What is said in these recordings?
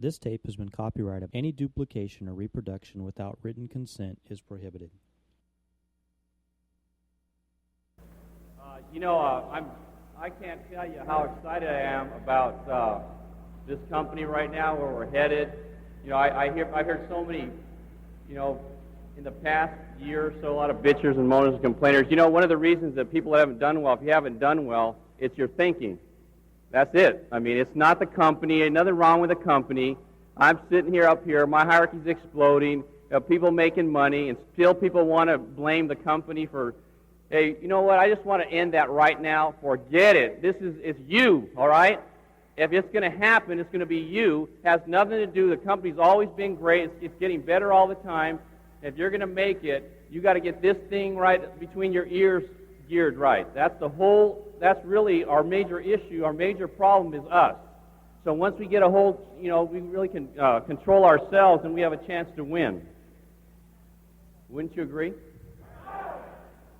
This tape has been copyrighted. Any duplication or reproduction without written consent is prohibited. I can't tell you how excited I am about this company right now, where we're headed. I've heard so many, in the past year or so, a lot of bitchers and moaners and complainers. One of the reasons that people haven't done well, if you haven't done well, it's your thinking. That's it. I mean, it's not the company. Ain't nothing wrong with the company. I'm sitting up here. My hierarchy's exploding. People making money, and still people want to blame the company for, hey, you know what? I just want to end that right now. Forget it. It's you, all right? If it's going to happen, it's going to be you. It has nothing to do. The company's always been great. It's getting better all the time. If you're going to make it, you got to get this thing right between your ears geared right. That's really our major issue. Our major problem is us. So once we get a hold, we really can control ourselves, and we have a chance to win. Wouldn't you agree?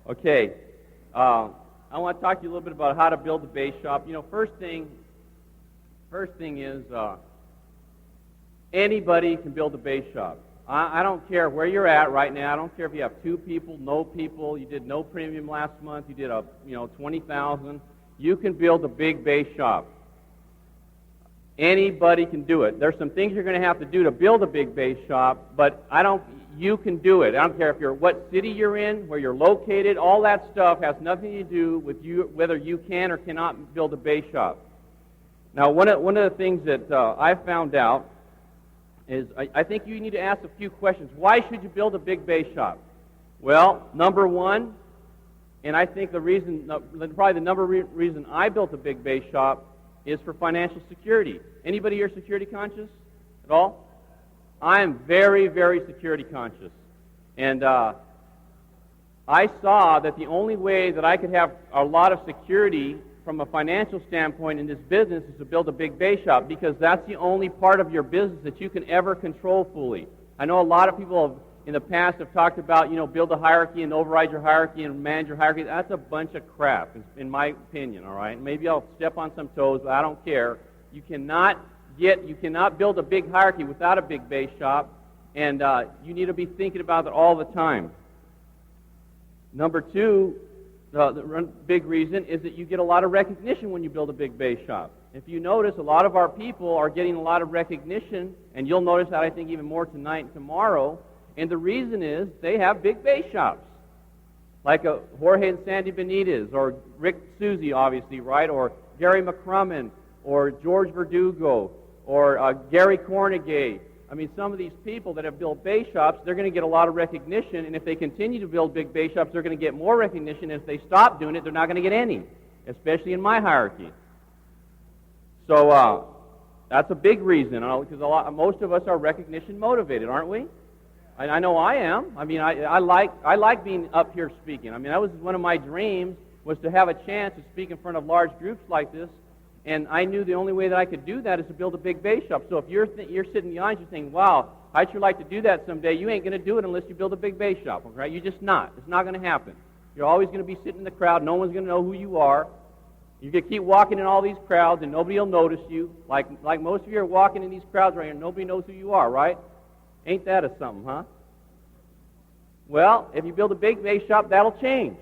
Okay. I want to talk to you a little bit about how to build a base shop. First thing is anybody can build a base shop. I don't care where you're at right now. I don't care if you have 2 people, no people, you did no premium last month, you did $20,000. You can build a big base shop. Anybody can do it. There's some things you're going to have to do to build a big base shop, but you can do it. I don't care what city you're in, where you're located, all that stuff has nothing to do with you, whether you can or cannot build a base shop. Now, one of the things that I found out is I think you need to ask a few questions. Why should you build a big base shop? Well, number one, and I think probably the number reason I built a big base shop is for financial security. Anybody here security conscious at all? I am very, very security conscious. And I saw that the only way that I could have a lot of security from a financial standpoint in this business is to build a big base shop, because that's the only part of your business that you can ever control fully. I know a lot of people in the past have talked about, build a hierarchy and override your hierarchy and manage your hierarchy. That's a bunch of crap, in my opinion, all right? Maybe I'll step on some toes, but I don't care. You cannot build a big hierarchy without a big base shop, and you need to be thinking about it all the time. Number two, the big reason is that you get a lot of recognition when you build a big base shop. If you notice, a lot of our people are getting a lot of recognition, and you'll notice that, I think, even more tonight and tomorrow. And the reason is they have big base shops, like Jorge and Sandy Benitez, or Rick Susie, obviously, right? Or Gary McCrumman, or George Verdugo, or Gary Cornegay. I mean, some of these people that have built base shops, they're going to get a lot of recognition, and if they continue to build big base shops, they're going to get more recognition. If they stop doing it, they're not going to get any, especially in my hierarchy. So that's a big reason, because most of us are recognition motivated, aren't we? I know I am. I mean, I like being up here speaking. I mean, that was one of my dreams, was to have a chance to speak in front of large groups like this. And I knew the only way that I could do that is to build a big base shop. So if you're sitting in the audience, you're saying, wow, I'd sure like to do that someday, you ain't going to do it unless you build a big base shop, okay? You're just not. It's not going to happen. You're always going to be sitting in the crowd. No one's going to know who you are. You're going to keep walking in all these crowds, and nobody will notice you. Like most of you are walking in these crowds right here, and nobody knows who you are, right? Ain't that a something, huh? Well, if you build a big base shop, that'll change.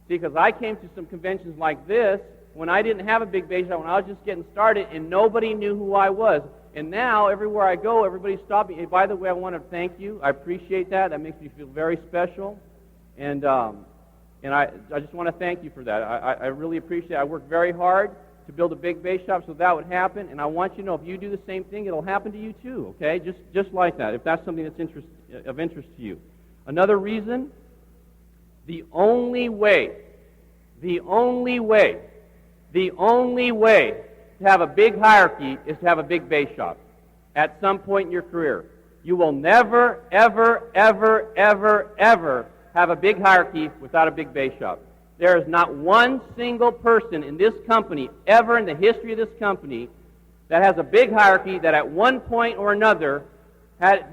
See, because I came to some conventions like this when I didn't have a big base shop, when I was just getting started, and nobody knew who I was. And now, everywhere I go, everybody's stopping. Hey, by the way, I want to thank you. I appreciate that. That makes me feel very special. And I just want to thank you for that. I really appreciate it. I worked very hard to build a big base shop so that would happen. And I want you to know, if you do the same thing, it'll happen to you too, okay? Just like that, if that's something that's of interest to you. Another reason, the only way to have a big hierarchy is to have a big base shop at some point in your career. You will never, ever, ever, ever, ever have a big hierarchy without a big base shop. There is not one single person in this company, ever in the history of this company, that has a big hierarchy that at one point or another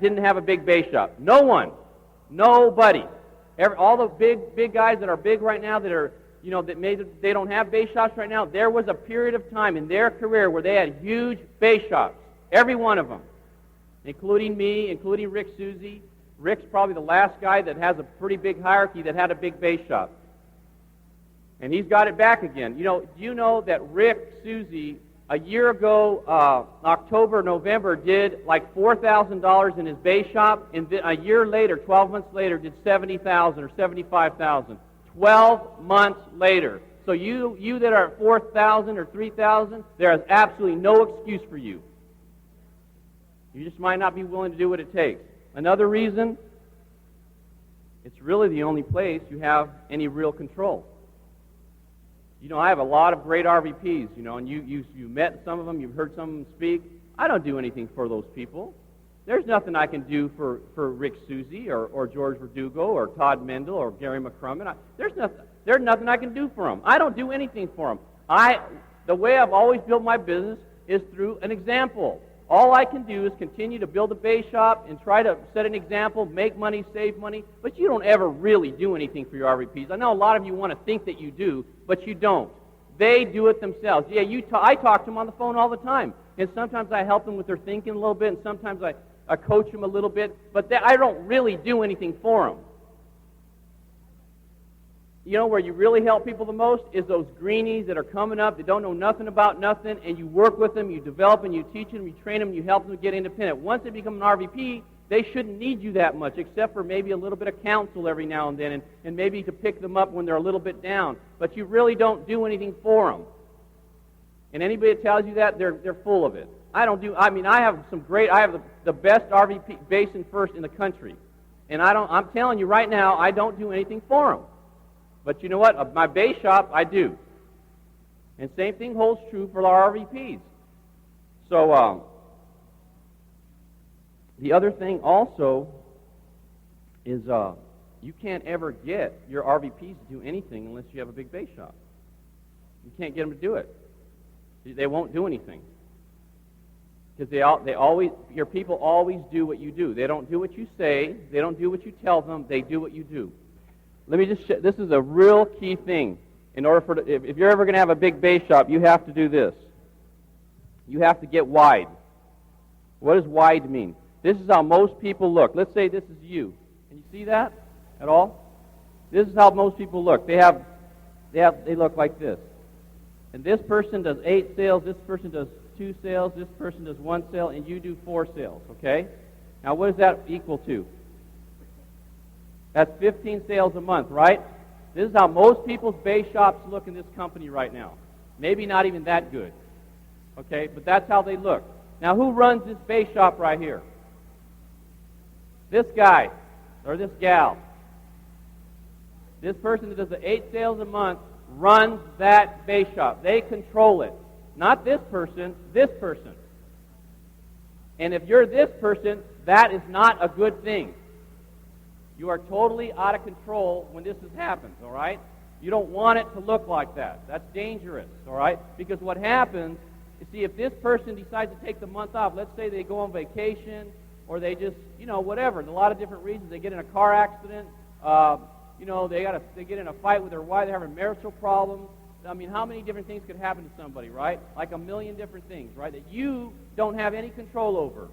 didn't have a big base shop. No one. Nobody. All the big guys that are big right now, that are, they don't have base shops right now, there was a period of time in their career where they had huge base shops. Every one of them. Including me, including Rick Susie. Rick's probably the last guy that has a pretty big hierarchy that had a big base shop. And he's got it back again. Do you know that Rick Susie, a year ago, October, November, did like $4,000 in his base shop, and a year later, 12 months later, did $70,000 or $75,000. 12 months later. So you that are at 4,000 or 3,000, there is absolutely no excuse for you. You just might not be willing to do what it takes. Another reason, it's really the only place you have any real control. I have a lot of great RVPs, and you met some of them, you've heard some of them speak. I don't do anything for those people. There's nothing I can do for Rick Susie or George Verdugo or Todd Mendel or Gary McCrummon. There's nothing I can do for them. I don't do anything for them. The way I've always built my business is through an example. All I can do is continue to build a base shop and try to set an example, make money, save money, but you don't ever really do anything for your RVPs. I know a lot of you want to think that you do, but you don't. They do it themselves. Yeah, I talk to them on the phone all the time, and sometimes I help them with their thinking a little bit, and sometimes I coach them a little bit, but I don't really do anything for them. Where you really help people the most is those greenies that are coming up, that don't know nothing about nothing, and you work with them, you develop and you teach them, you train them, you help them get independent. Once they become an RVP, they shouldn't need you that much, except for maybe a little bit of counsel every now and then, and maybe to pick them up when they're a little bit down. But you really don't do anything for them. And anybody that tells you that, they're full of it. I have the best RVP basin first in the country. And I'm telling you right now, I don't do anything for them. But you know what? My base shop, I do. And same thing holds true for our RVPs. So, the other thing also is you can't ever get your RVPs to do anything unless you have a big base shop. You can't get them to do it. They won't do anything. Because your people always do what you do. They don't do what you say. They don't do what you tell them. They do what you do. Let me just this is a real key thing. In order if you're ever going to have a big base shop, you have to do this. You have to get wide. What does wide mean? This is how most people look. Let's say this is you. Can you see that at all? This is how most people look. They look like this. And this person does 8 sales, this person does 2 sales, this person does 1 sale, and you do 4 sales, okay? Now what does that equal to? That's 15 sales a month, right? This is how most people's base shops look in this company right now. Maybe not even that good. Okay, but that's how they look. Now, who runs this base shop right here? This guy or this gal. This person that does the 8 sales a month runs that base shop. They control it. Not this person, this person. And if you're this person, that is not a good thing. You are totally out of control when this happens, all right? You don't want it to look like that. That's dangerous, all right? Because what happens, you see, if this person decides to take the month off, let's say they go on vacation, or they just, whatever, and a lot of different reasons, they get in a car accident, they get in a fight with their wife, they're having marital problems. I mean, how many different things could happen to somebody, right? Like a million different things, right, that you don't have any control over.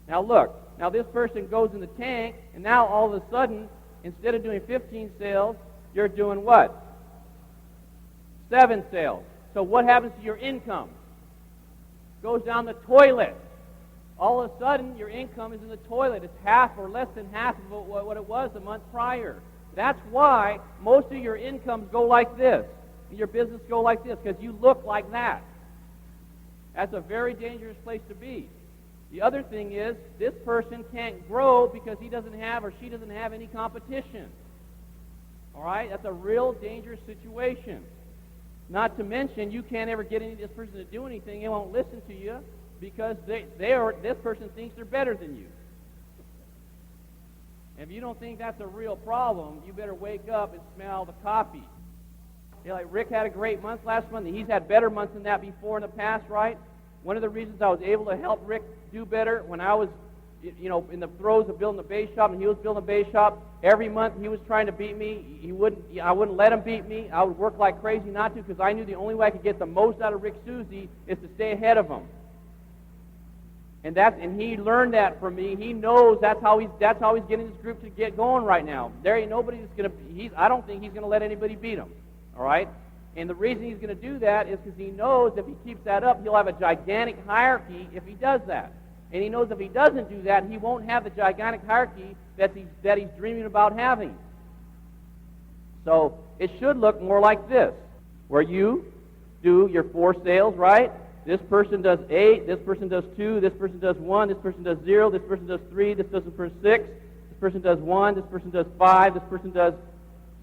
Now look, this person goes in the tank, and now all of a sudden, instead of doing 15 sales, you're doing what? 7 sales. So what happens to your income? Goes down the toilet. All of a sudden, your income is in the toilet. It's half or less than half of what it was the month prior. That's why most of your incomes go like this, and your business go like this, because you look like that. That's a very dangerous place to be. The other thing is, this person can't grow because he doesn't have or she doesn't have any competition. All right? That's a real dangerous situation. Not to mention, you can't ever get this person to do anything. They won't listen to you because this person thinks they're better than you. And if you don't think that's a real problem, you better wake up and smell the coffee. Like Rick had a great month last month, and he's had better months than that before in the past, right? One of the reasons I was able to help Rick do better when I was, in the throes of building a base shop, and he was building a base shop, every month he was trying to beat me. I wouldn't let him beat me. I would work like crazy not to, because I knew the only way I could get the most out of Rick Susie is to stay ahead of him. And he learned that from me. He knows that's how he's getting his group to get going right now. There ain't nobody that's going to. I don't think he's going to let anybody beat him. All right. And the reason he's going to do that is because he knows if he keeps that up, he'll have a gigantic hierarchy if he does that. And he knows if he doesn't do that, he won't have the gigantic hierarchy that he's dreaming about having. So it should look more like this, where you do your 4 sales, right? This person does 8, this person does 2, this person does 1, this person does 0, this person does 3, this person does 6, this person does 1, this person does 5, this person does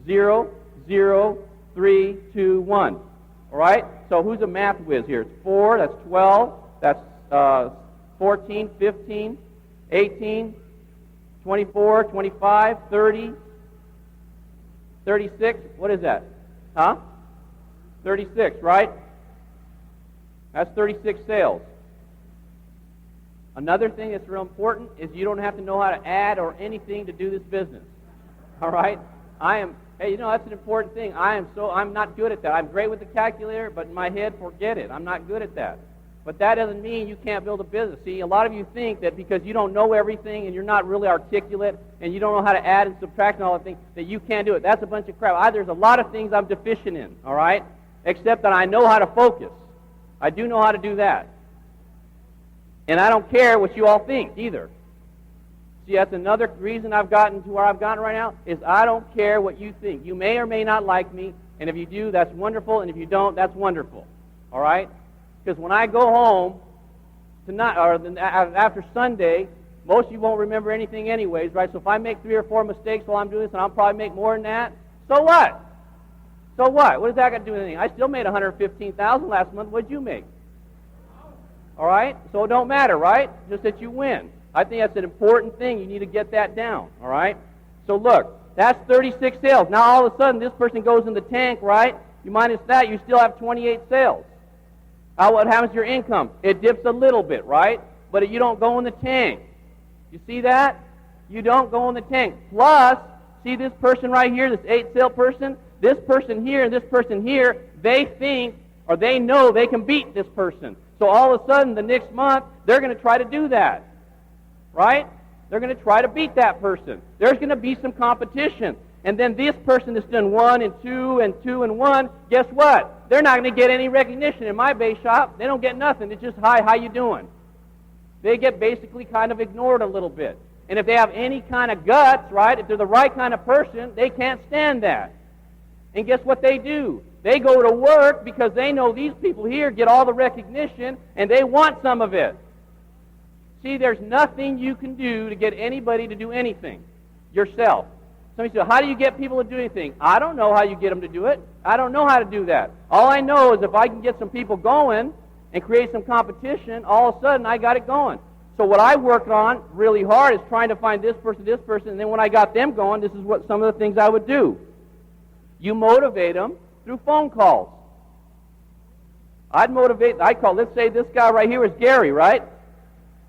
0, 0, 3, 2, 1. All right? So who's a math whiz here? It's 4, that's 12, that's 14, 15, 18, 24, 25, 30, 36. What is that? 36, right? That's 36 sales. Another thing that's real important is you don't have to know how to add or anything to do this business. All right? Hey, that's an important thing. I'm not good at that. I'm great with the calculator, but in my head, forget it. I'm not good at that. But that doesn't mean you can't build a business. See, a lot of you think that because you don't know everything and you're not really articulate and you don't know how to add and subtract and all that thing, that you can't do it. That's a bunch of crap. There's a lot of things I'm deficient in, all right? Except that I know how to focus. I do know how to do that. And I don't care what you all think either. See, that's another reason I've gotten to where I've gotten right now, is I don't care what you think. You may or may not like me, and if you do, that's wonderful, and if you don't, that's wonderful. All right? Because when I go home tonight, or after Sunday, most of you won't remember anything anyways, right? So if I make 3 or 4 mistakes while I'm doing this, and I'll probably make more than that, so what? So what? What does that got to do with anything? I still made $115,000 last month. What did you make? All right? So it don't matter, right? Just that you win. I think that's an important thing. You need to get that down, all right? So look, that's 36 sales. Now all of a sudden this person goes in the tank, right? You minus that, you still have 28 sales. What happens to your income? It dips a little bit, right? But you don't go in the tank. You see that? You don't go in the tank. Plus, see this person right here, this 8 sale person? This person here and this person here, they think or they know they can beat this person. So all of a sudden, the next month, they're going to try to do that. Right? They're going to try to beat that person. There's going to be some competition. And then this person that's done 1 and 2 and 2 and 1, guess what? They're not going to get any recognition in my base shop. They don't get nothing. It's just, hi, how you doing? They get basically kind of ignored a little bit. And if they have any kind of guts, right, if they're the right kind of person, they can't stand that. And guess what they do? They go to work because they know these people here get all the recognition and they want some of it. See, there's nothing you can do to get anybody to do anything yourself. Somebody says, how do you get people to do anything? I don't know how you get them to do it. I don't know how to do that. All I know is if I can get some people going and create some competition, all of a sudden I got it going. So what I worked on really hard is trying to find this person, and then when I got them going, this is what some of the things I would do. You motivate them through phone calls. I'd call, let's say this guy right here is Gary, right?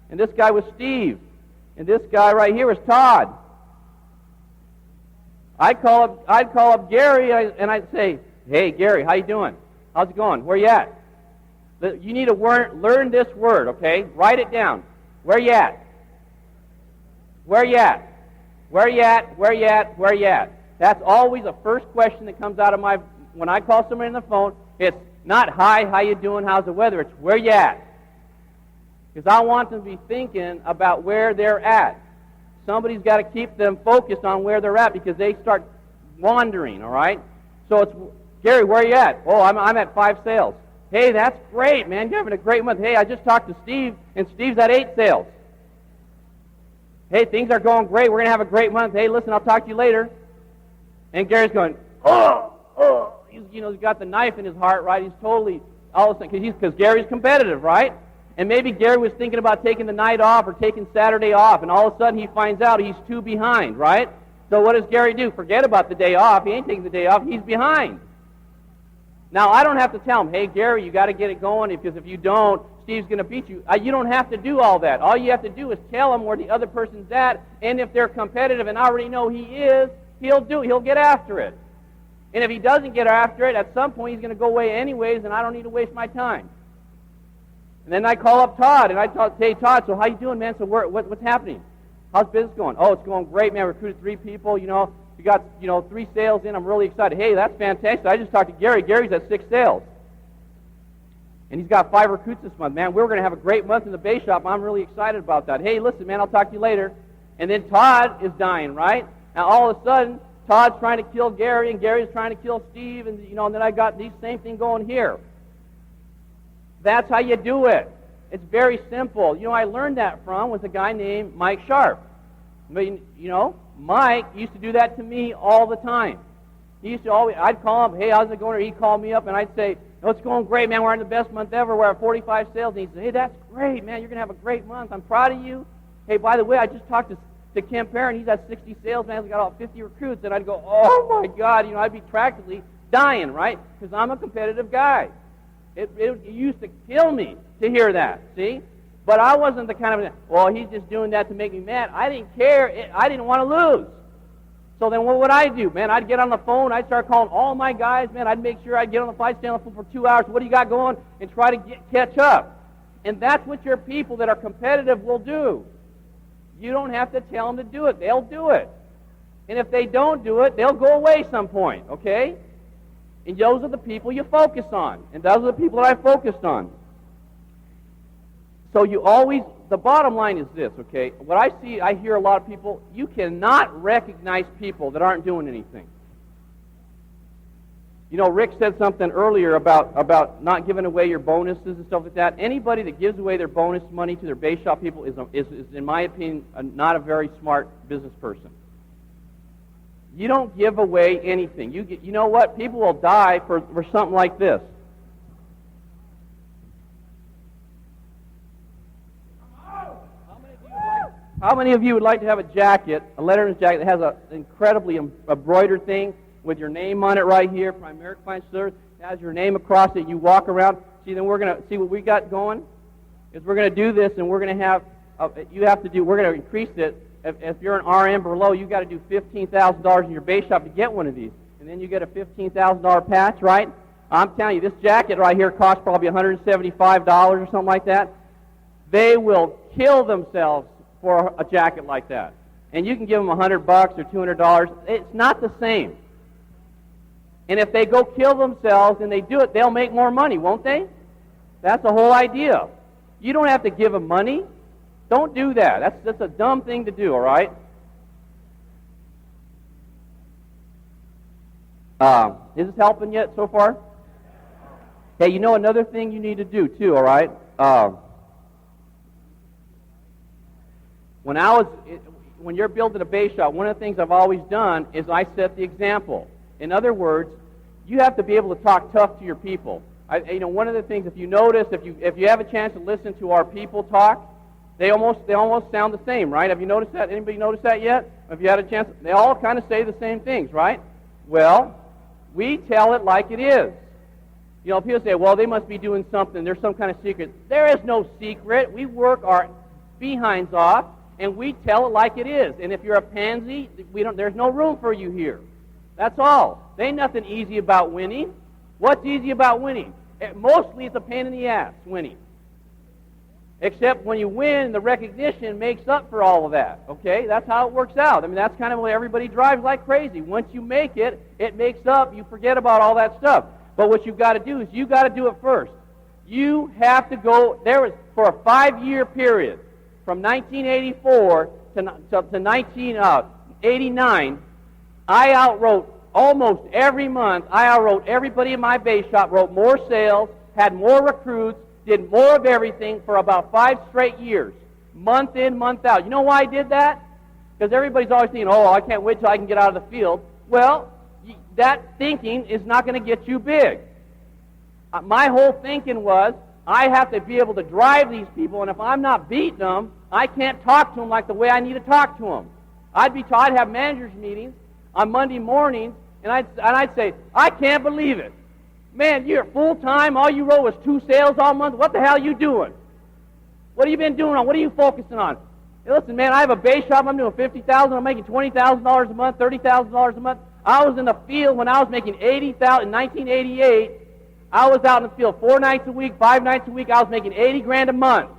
And this guy was Steve. And this guy right here was Todd. I'd call up Gary and I'd say, hey, Gary, how you doing? How's it going? Where you at? You need to learn this word, okay? Write it down. Where you at? Where you at? Where you at? Where you at? Where you at? That's always the first question that comes out of when I call somebody on the phone. It's not, hi, how you doing? How's the weather? It's, where you at? Because I want them to be thinking about where they're at. Somebody's got to keep them focused on where they're at because they start wandering, all right? So it's, Gary, where are you at? Oh, I'm at 5 sales. Hey, that's great, man. You're having a great month. Hey, I just talked to Steve, and Steve's at 8 sales. Hey, things are going great. We're going to have a great month. Hey, listen, I'll talk to you later. And Gary's going, oh. He's got the knife in his heart, right? He's totally, all of a sudden, because Gary's competitive, right? And maybe Gary was thinking about taking the night off or taking Saturday off, and all of a sudden he finds out he's 2 behind, right? So what does Gary do? Forget about the day off. He ain't taking the day off. He's behind. Now, I don't have to tell him, hey, Gary, you got to get it going, because if you don't, Steve's going to beat you. You don't have to do all that. All you have to do is tell him where the other person's at, and if they're competitive and I already know he is, he'll get after it. And if he doesn't get after it, at some point he's going to go away anyways, and I don't need to waste my time. And then I call up Todd, and I say, hey, Todd, so how you doing, man? So what's happening? How's business going? Oh, it's going great, man. Recruited 3 people, We got, 3 sales in. I'm really excited. Hey, that's fantastic. I just talked to Gary. Gary's at 6 sales. And he's got 5 recruits this month. Man, we're going to have a great month in the base shop. I'm really excited about that. Hey, listen, man, I'll talk to you later. And then Todd is dying, right? Now, all of a sudden, Todd's trying to kill Gary, and Gary's trying to kill Steve, and, and then I got the same thing going here. That's how you do it. It's very simple. I learned that with a guy named Mike Sharp. Mike used to do that to me all the time. He used to always, I'd call him, hey, how's it going? Or he'd call me up, and I'd say, oh, it's going great, man. We're having the best month ever. We're at 45 sales. And he'd say, hey, that's great, man. You're going to have a great month. I'm proud of you. Hey, by the way, I just talked to Kim Perrin. He's at 60 sales, man. He's got all 50 recruits. And I'd go, oh, my God. I'd be practically dying, right? Because I'm a competitive guy. It used to kill me to hear that, see? But I wasn't the kind of, well, he's just doing that to make me mad. I didn't care. I didn't want to lose. So then what would I do? Man, I'd get on the phone. I'd start calling all my guys. Man, I'd make sure I'd get on the phone. I'd stay on the phone for 2 hours. What do you got going? And try to catch up. And that's what your people that are competitive will do. You don't have to tell them to do it. They'll do it. And if they don't do it, they'll go away some point, okay? And those are the people you focus on. And those are the people that I focused on. So the bottom line is this, okay? What I hear a lot of people, you cannot recognize people that aren't doing anything. Rick said something earlier about not giving away your bonuses and stuff like that. Anybody that gives away their bonus money to their base shop people is in my opinion, not a very smart business person. You don't give away anything. You know what? People will die for something like this. How many of you would like to have a jacket, a letterman's jacket that has an incredibly embroidered thing with your name on it right here, Primeric Fine Service, has your name across it, you walk around. See, then we're going to see what we got going is we're going to do this, and we're going to have, we're going to increase it. If you're an RM below, you got to do $15,000 in your base shop to get one of these. And then you get a $15,000 patch, right? I'm telling you, this jacket right here costs probably $175 or something like that. They will kill themselves for a jacket like that. And you can give them $100 or $200. It's not the same. And if they go kill themselves and they do it, they'll make more money, won't they? That's the whole idea. You don't have to give them money. Don't do that. That's a dumb thing to do, all right? Is this helping yet so far? Hey, another thing you need to do too, all right? When you're building a base shop, one of the things I've always done is I set the example. In other words, you have to be able to talk tough to your people. One of the things, if you notice, if you have a chance to listen to our people talk, they almost sound the same, right? Have you noticed that? Anybody noticed that yet? Have you had a chance? They all kind of say the same things, right? Well, we tell it like it is. People say, well, they must be doing something. There's some kind of secret. There is no secret. We work our behinds off, and we tell it like it is. And if you're a pansy, there's no room for you here. That's all. There ain't nothing easy about winning. What's easy about winning? Mostly it's a pain in the ass, winning. Except when you win, the recognition makes up for all of that. Okay? That's how it works out. That's kind of why everybody drives like crazy. Once you make it, it makes up. You forget about all that stuff. But what you've got to do is you've got to do it first. You have to go, for a 5-year period, from 1984 to 1989, I outwrote almost every month. I outwrote everybody in my base shop, wrote more sales, had more recruits, did more of everything for about 5 straight years, month in, month out. You know why I did that? Because everybody's always thinking, oh, I can't wait till I can get out of the field. Well, that thinking is not going to get you big. My whole thinking was, I have to be able to drive these people, and if I'm not beating them, I can't talk to them like the way I need to talk to them. I'd have managers meetings on Monday mornings, and I'd say, I can't believe it. Man, you're full-time, all you wrote was 2 sales all month. What the hell are you doing? What have you been doing? What are you focusing on? Hey, listen, man, I have a base shop. I'm doing $50,000. I'm making $20,000 a month, $30,000 a month. I was in the field when I was making $80,000 in 1988. I was out in the field 4 nights a week, 5 nights a week. I was making $80,000 a month.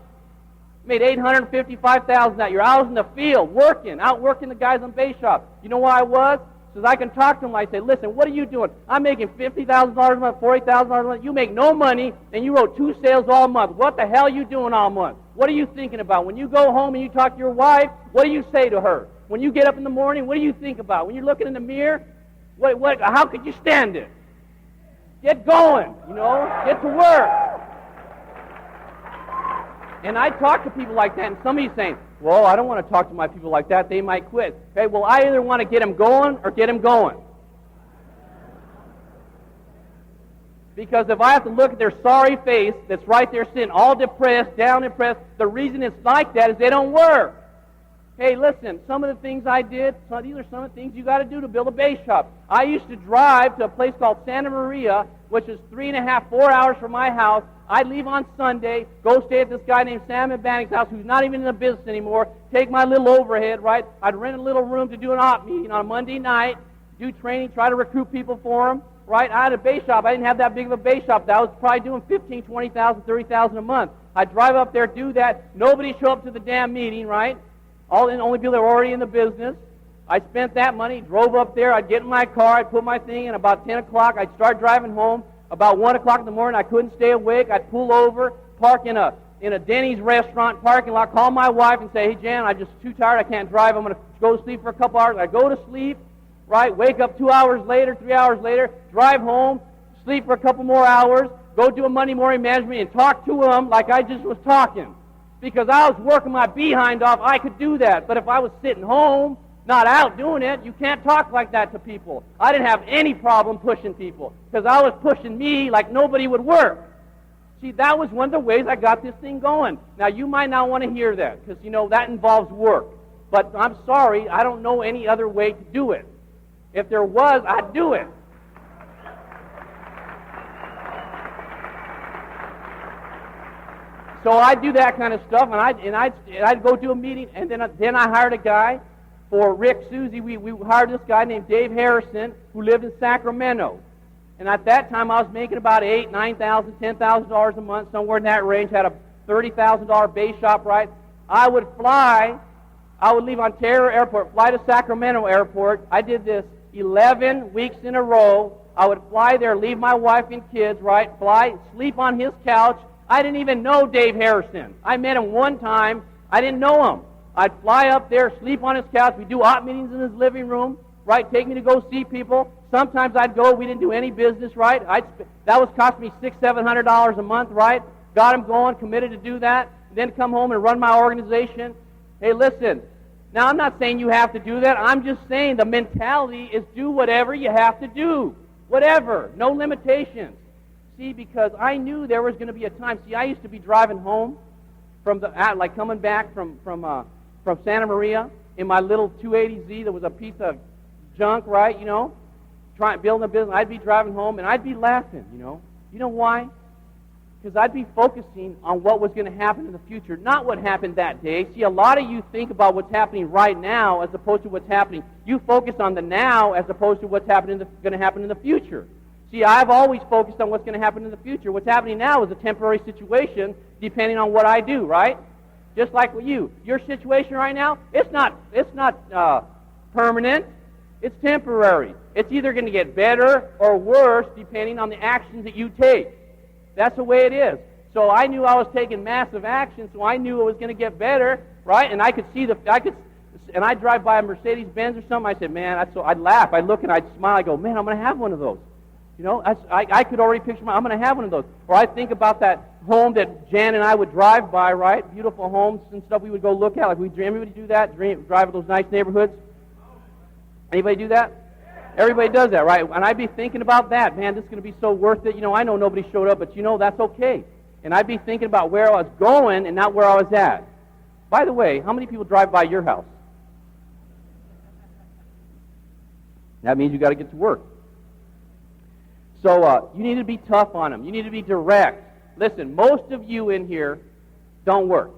Made $855,000 that year. I was in the field working, out working the guys on base shop. You know why I was? So I can talk to them. I say, listen, what are you doing? I'm making $50,000 a month, $40,000 a month. You make no money, and you wrote 2 sales all month. What the hell are you doing all month? What are you thinking about? When you go home and you talk to your wife, what do you say to her? When you get up in the morning, what do you think about? When you're looking in the mirror, how could you stand it? Get going, get to work. And I talk to people like that, and somebody's saying, well, I don't want to talk to my people like that. They might quit. Okay, well, I either want to get them going or get them going. Because if I have to look at their sorry face that's right there sitting all depressed, down depressed, the reason it's like that is they don't work. Hey, listen, some of the things I did, these are some of the things you got to do to build a base shop. I used to drive to a place called Santa Maria, which is 3.5, 4 hours from my house. I'd leave on Sunday, go stay at this guy named Sam Bannick's house, who's not even in the business anymore, take my little overhead, right? I'd rent a little room to do an op meeting on a Monday night, do training, try to recruit people for him, right? I had a base shop. I didn't have that big of a base shop. I was probably doing $15,000, $20,000, $30,000 a month. I'd drive up there, do that. Nobody show up to the damn meeting, right? Only people that were already in the business. I spent that money, drove up there. I'd get in my car. I'd put my thing in. About 10 o'clock, I'd start driving home. About 1 o'clock in the morning, I couldn't stay awake. I'd pull over, park in a Denny's restaurant parking lot, call my wife and say, hey, Jan, I'm just too tired. I can't drive. I'm going to go to sleep for a couple hours. I go to sleep, right, wake up 2 hours later, 3 hours later, drive home, sleep for a couple more hours, go do a Monday morning management and talk to them like I just was talking. Because I was working my behind off, I could do that. But if I was sitting home, not out doing it, you can't talk like that to people. I didn't have any problem pushing people because I was pushing me like nobody would work. See, that was one of the ways I got this thing going. Now, you might not want to hear that because, that involves work. But I'm sorry, I don't know any other way to do it. If there was, I'd do it. So I'd do that kind of stuff, and I'd go to a meeting, and then I hired a guy for Rick Susie. We hired this guy named Dave Harrison who lived in Sacramento. And at that time, I was making about $8,000, $9,000, $10,000 a month, somewhere in that range. Had a $30,000 base shop, right? I would leave Ontario Airport, fly to Sacramento Airport. I did this 11 weeks in a row. I would fly there, leave my wife and kids, right? Fly, sleep on his couch. I didn't even know Dave Harrison. I met him one time. I didn't know him. I'd fly up there, sleep on his couch. We'd do op meetings in his living room, right? Take me to go see people. Sometimes I'd go. We didn't do any business, right? That was cost me $600, $700 a month, right? Got him going, committed to do that. Then come home and run my organization. Hey, listen. Now, I'm not saying you have to do that. I'm just saying the mentality is do whatever you have to do. Whatever. No limitations. See, because I knew there was going to be a time. See, I used to be driving home from coming back from Santa Maria in my little 280Z that was a piece of junk, right? Building a business. I'd be driving home and I'd be laughing. You know why? Because I'd be focusing on what was going to happen in the future, not what happened that day. See, a lot of you think about what's happening right now as opposed to what's happening. You focus on the now as opposed to what's going to happen in the future. See, I've always focused on what's going to happen in the future. What's happening now is a temporary situation depending on what I do, right? Just like with you. Your situation right now, it's not permanent. It's temporary. It's either going to get better or worse depending on the actions that you take. That's the way it is. So I knew I was taking massive action, so I knew it was going to get better, right? And I could see and I'd drive by a Mercedes-Benz or something. I said, man, I'd laugh. I'd look and I'd smile. I'd go, man, I'm going to have one of those. I could already picture I'm going to have one of those. Or I think about that home that Jan and I would drive by, right? Beautiful homes and stuff we would go look at. Like everybody do that? Drive to those nice neighborhoods? Anybody do that? Everybody does that, right? And I'd be thinking about that. Man, this is going to be so worth it. I know nobody showed up, but that's okay. And I'd be thinking about where I was going and not where I was at. By the way, how many people drive by your house? That means you got to get to work. So you need to be tough on them. You need to be direct. Listen, most of you in here don't work.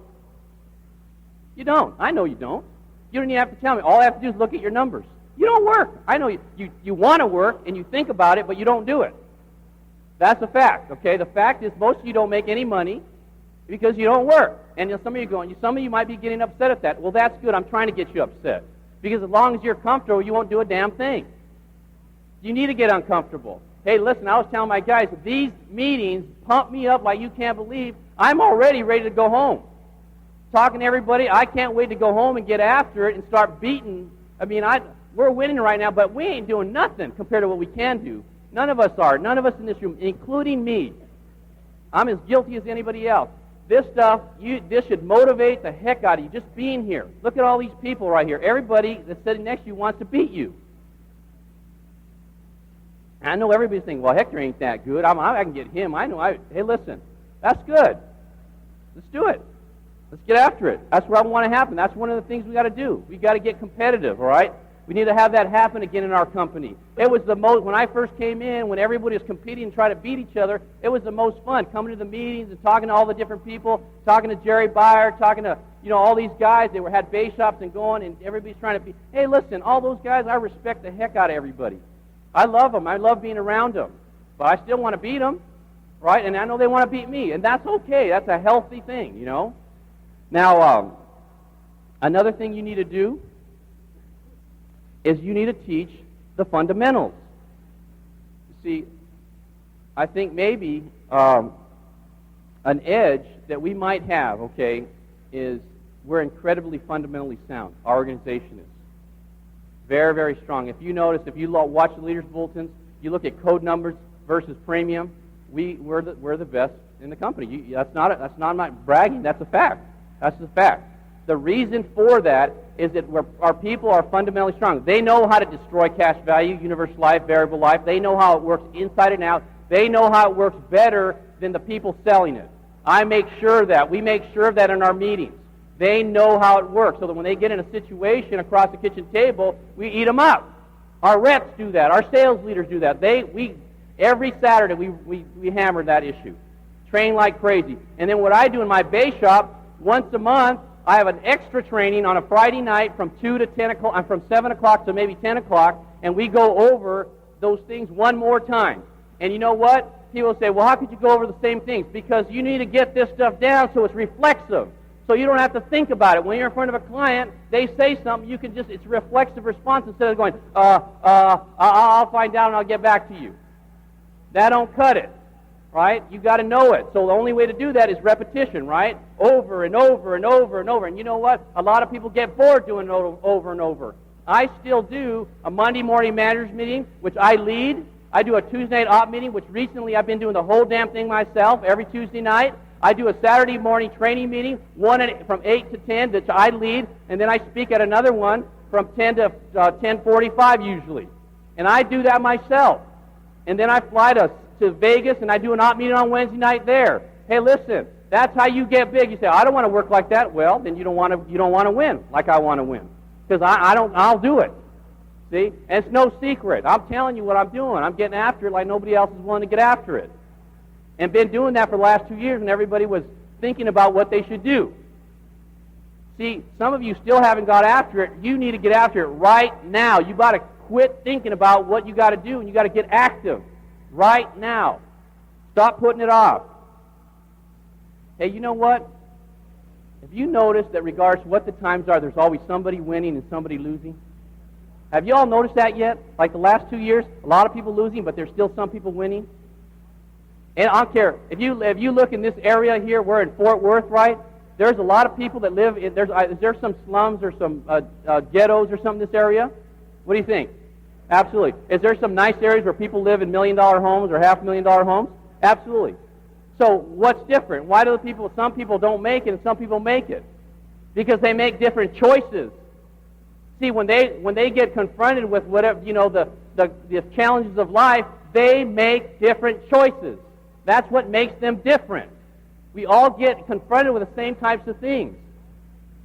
You don't. I know you don't. You don't even have to tell me. All I have to do is look at your numbers. You don't work. I know you want to work and you think about it, but you don't do it. That's a fact, okay? The fact is most of you don't make any money because you don't work. And some of you going, some of you might be getting upset at that. Well, that's good. I'm trying to get you upset. Because as long as you're comfortable, you won't do a damn thing. You need to get uncomfortable. Hey, listen, I was telling my guys, these meetings pump me up like you can't believe. I'm already ready to go home. Talking to everybody, I can't wait to go home and get after it and start beating. I mean, we're winning right now, but we ain't doing nothing compared to what we can do. None of us are. None of us in this room, including me. I'm as guilty as anybody else. This stuff, this should motivate the heck out of you, just being here. Look at all these people right here. Everybody that's sitting next to you wants to beat you. I know everybody's thinking, well, Hector ain't that good. I can get him. Hey, listen, that's good. Let's do it. Let's get after it. That's what I want to happen. That's one of the things we got to do. We got to get competitive, all right? We need to have that happen again in our company. It was the most, when I first came in, when everybody was competing and trying to beat each other, it was the most fun, coming to the meetings and talking to all the different people, talking to Jerry Byer, talking to, all these guys. They had base shops and going, and everybody's trying to be, hey, listen, all those guys, I respect the heck out of everybody. I love them. I love being around them. But I still want to beat them, right? And I know they want to beat me, and that's okay. That's a healthy thing, Now, another thing you need to do is you need to teach the fundamentals. You see, I think maybe an edge that we might have, is we're incredibly fundamentally sound. Our organization is very, very strong. If you notice, if you watch the leaders' bulletins, you look at code numbers versus premium, we're the best in the company. That's not my bragging. That's a fact. That's the fact. The reason for that is that our people are fundamentally strong. They know how to destroy cash value, universal life, variable life. They know how it works inside and out. They know how it works better than the people selling it. I make sure of that. We make sure of that in our meetings. They know how it works, so that when they get in a situation across the kitchen table, we eat them up. Our reps do that. Our sales leaders do that. Every Saturday we hammer that issue. Train like crazy. And then what I do in my base shop, once a month, I have an extra training on a Friday night from 2 to 10 o'clock. I'm from 7 o'clock to maybe 10 o'clock, and we go over those things one more time. And you know what? People say, well, how could you go over the same things? Because you need to get this stuff down so it's reflexive. So you don't have to think about it. When you're in front of a client, they say something, you can just, it's a reflexive response instead of going, I'll find out and I'll get back to you. That don't cut it. Right? You got to know it. So the only way to do that is repetition, right? Over and over and over and over. And you know what? A lot of people get bored doing it over and over. I still do a Monday morning managers meeting, which I lead. I do a Tuesday night op meeting, which recently I've been doing the whole damn thing myself every Tuesday night. I do a Saturday morning training meeting, from 8 to 10 that I lead, and then I speak at another one from 10 to 10:45 usually. And I do that myself. And then I fly to Vegas, and I do an op meeting on Wednesday night there. Hey, listen, that's how you get big. You say, I don't want to work like that. Well, then you don't want to win like I want to win, because I'll do it. See, and it's no secret. I'm telling you what I'm doing. I'm getting after it like nobody else is willing to get after it, and been doing that for the last 2 years. And everybody was thinking about what they should do. See, some of you still haven't got after it. You need to get after it right now. You got to quit thinking about what you got to do, and you got to get active. Right now. Stop putting it off. Hey, you know what? Have you noticed that regardless of what the times are, there's always somebody winning and somebody losing? Have you all noticed that yet? Like the last 2 years, a lot of people losing, but there's still some people winning. And I don't care. If you look in this area here, we're in Fort Worth, right? There's a lot of people that live in, is there some slums or some ghettos or something in this area? What do you think? Absolutely. Is there some nice areas where people live in $1 million homes or $500,000 homes? Absolutely. So what's different? Why do some people don't make it and some people make it? Because they make different choices. See, when they get confronted with whatever, the challenges of life, they make different choices. That's what makes them different. We all get confronted with the same types of things.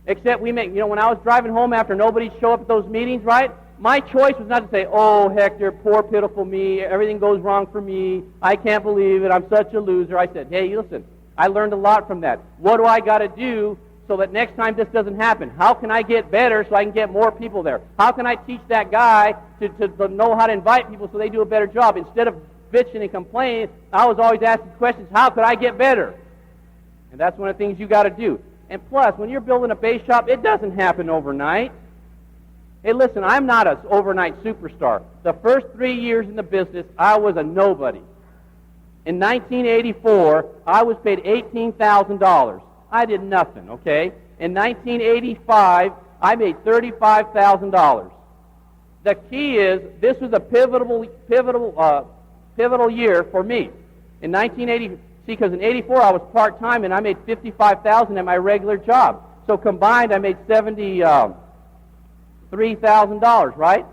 Except when I was driving home after nobody showed up at those meetings, right? My choice was not to say, oh, Hector, poor, pitiful me, everything goes wrong for me, I can't believe it, I'm such a loser. I said, hey, listen, I learned a lot from that. What do I got to do so that next time this doesn't happen? How can I get better so I can get more people there? How can I teach that guy to know how to invite people so they do a better job? Instead of bitching and complaining. I was always asking questions, how could I get better? And that's one of the things you got to do. And plus, when you're building a base shop, it doesn't happen overnight. Hey, listen, I'm not an overnight superstar. The first 3 years in the business, I was a nobody. In 1984, I was paid $18,000. I did nothing, okay? In 1985, I made $35,000. The key is, this was a pivotal year for me. In 1980, see, because in 84 I was part-time and I made $55,000 at my regular job. So combined, I made $73,000, right?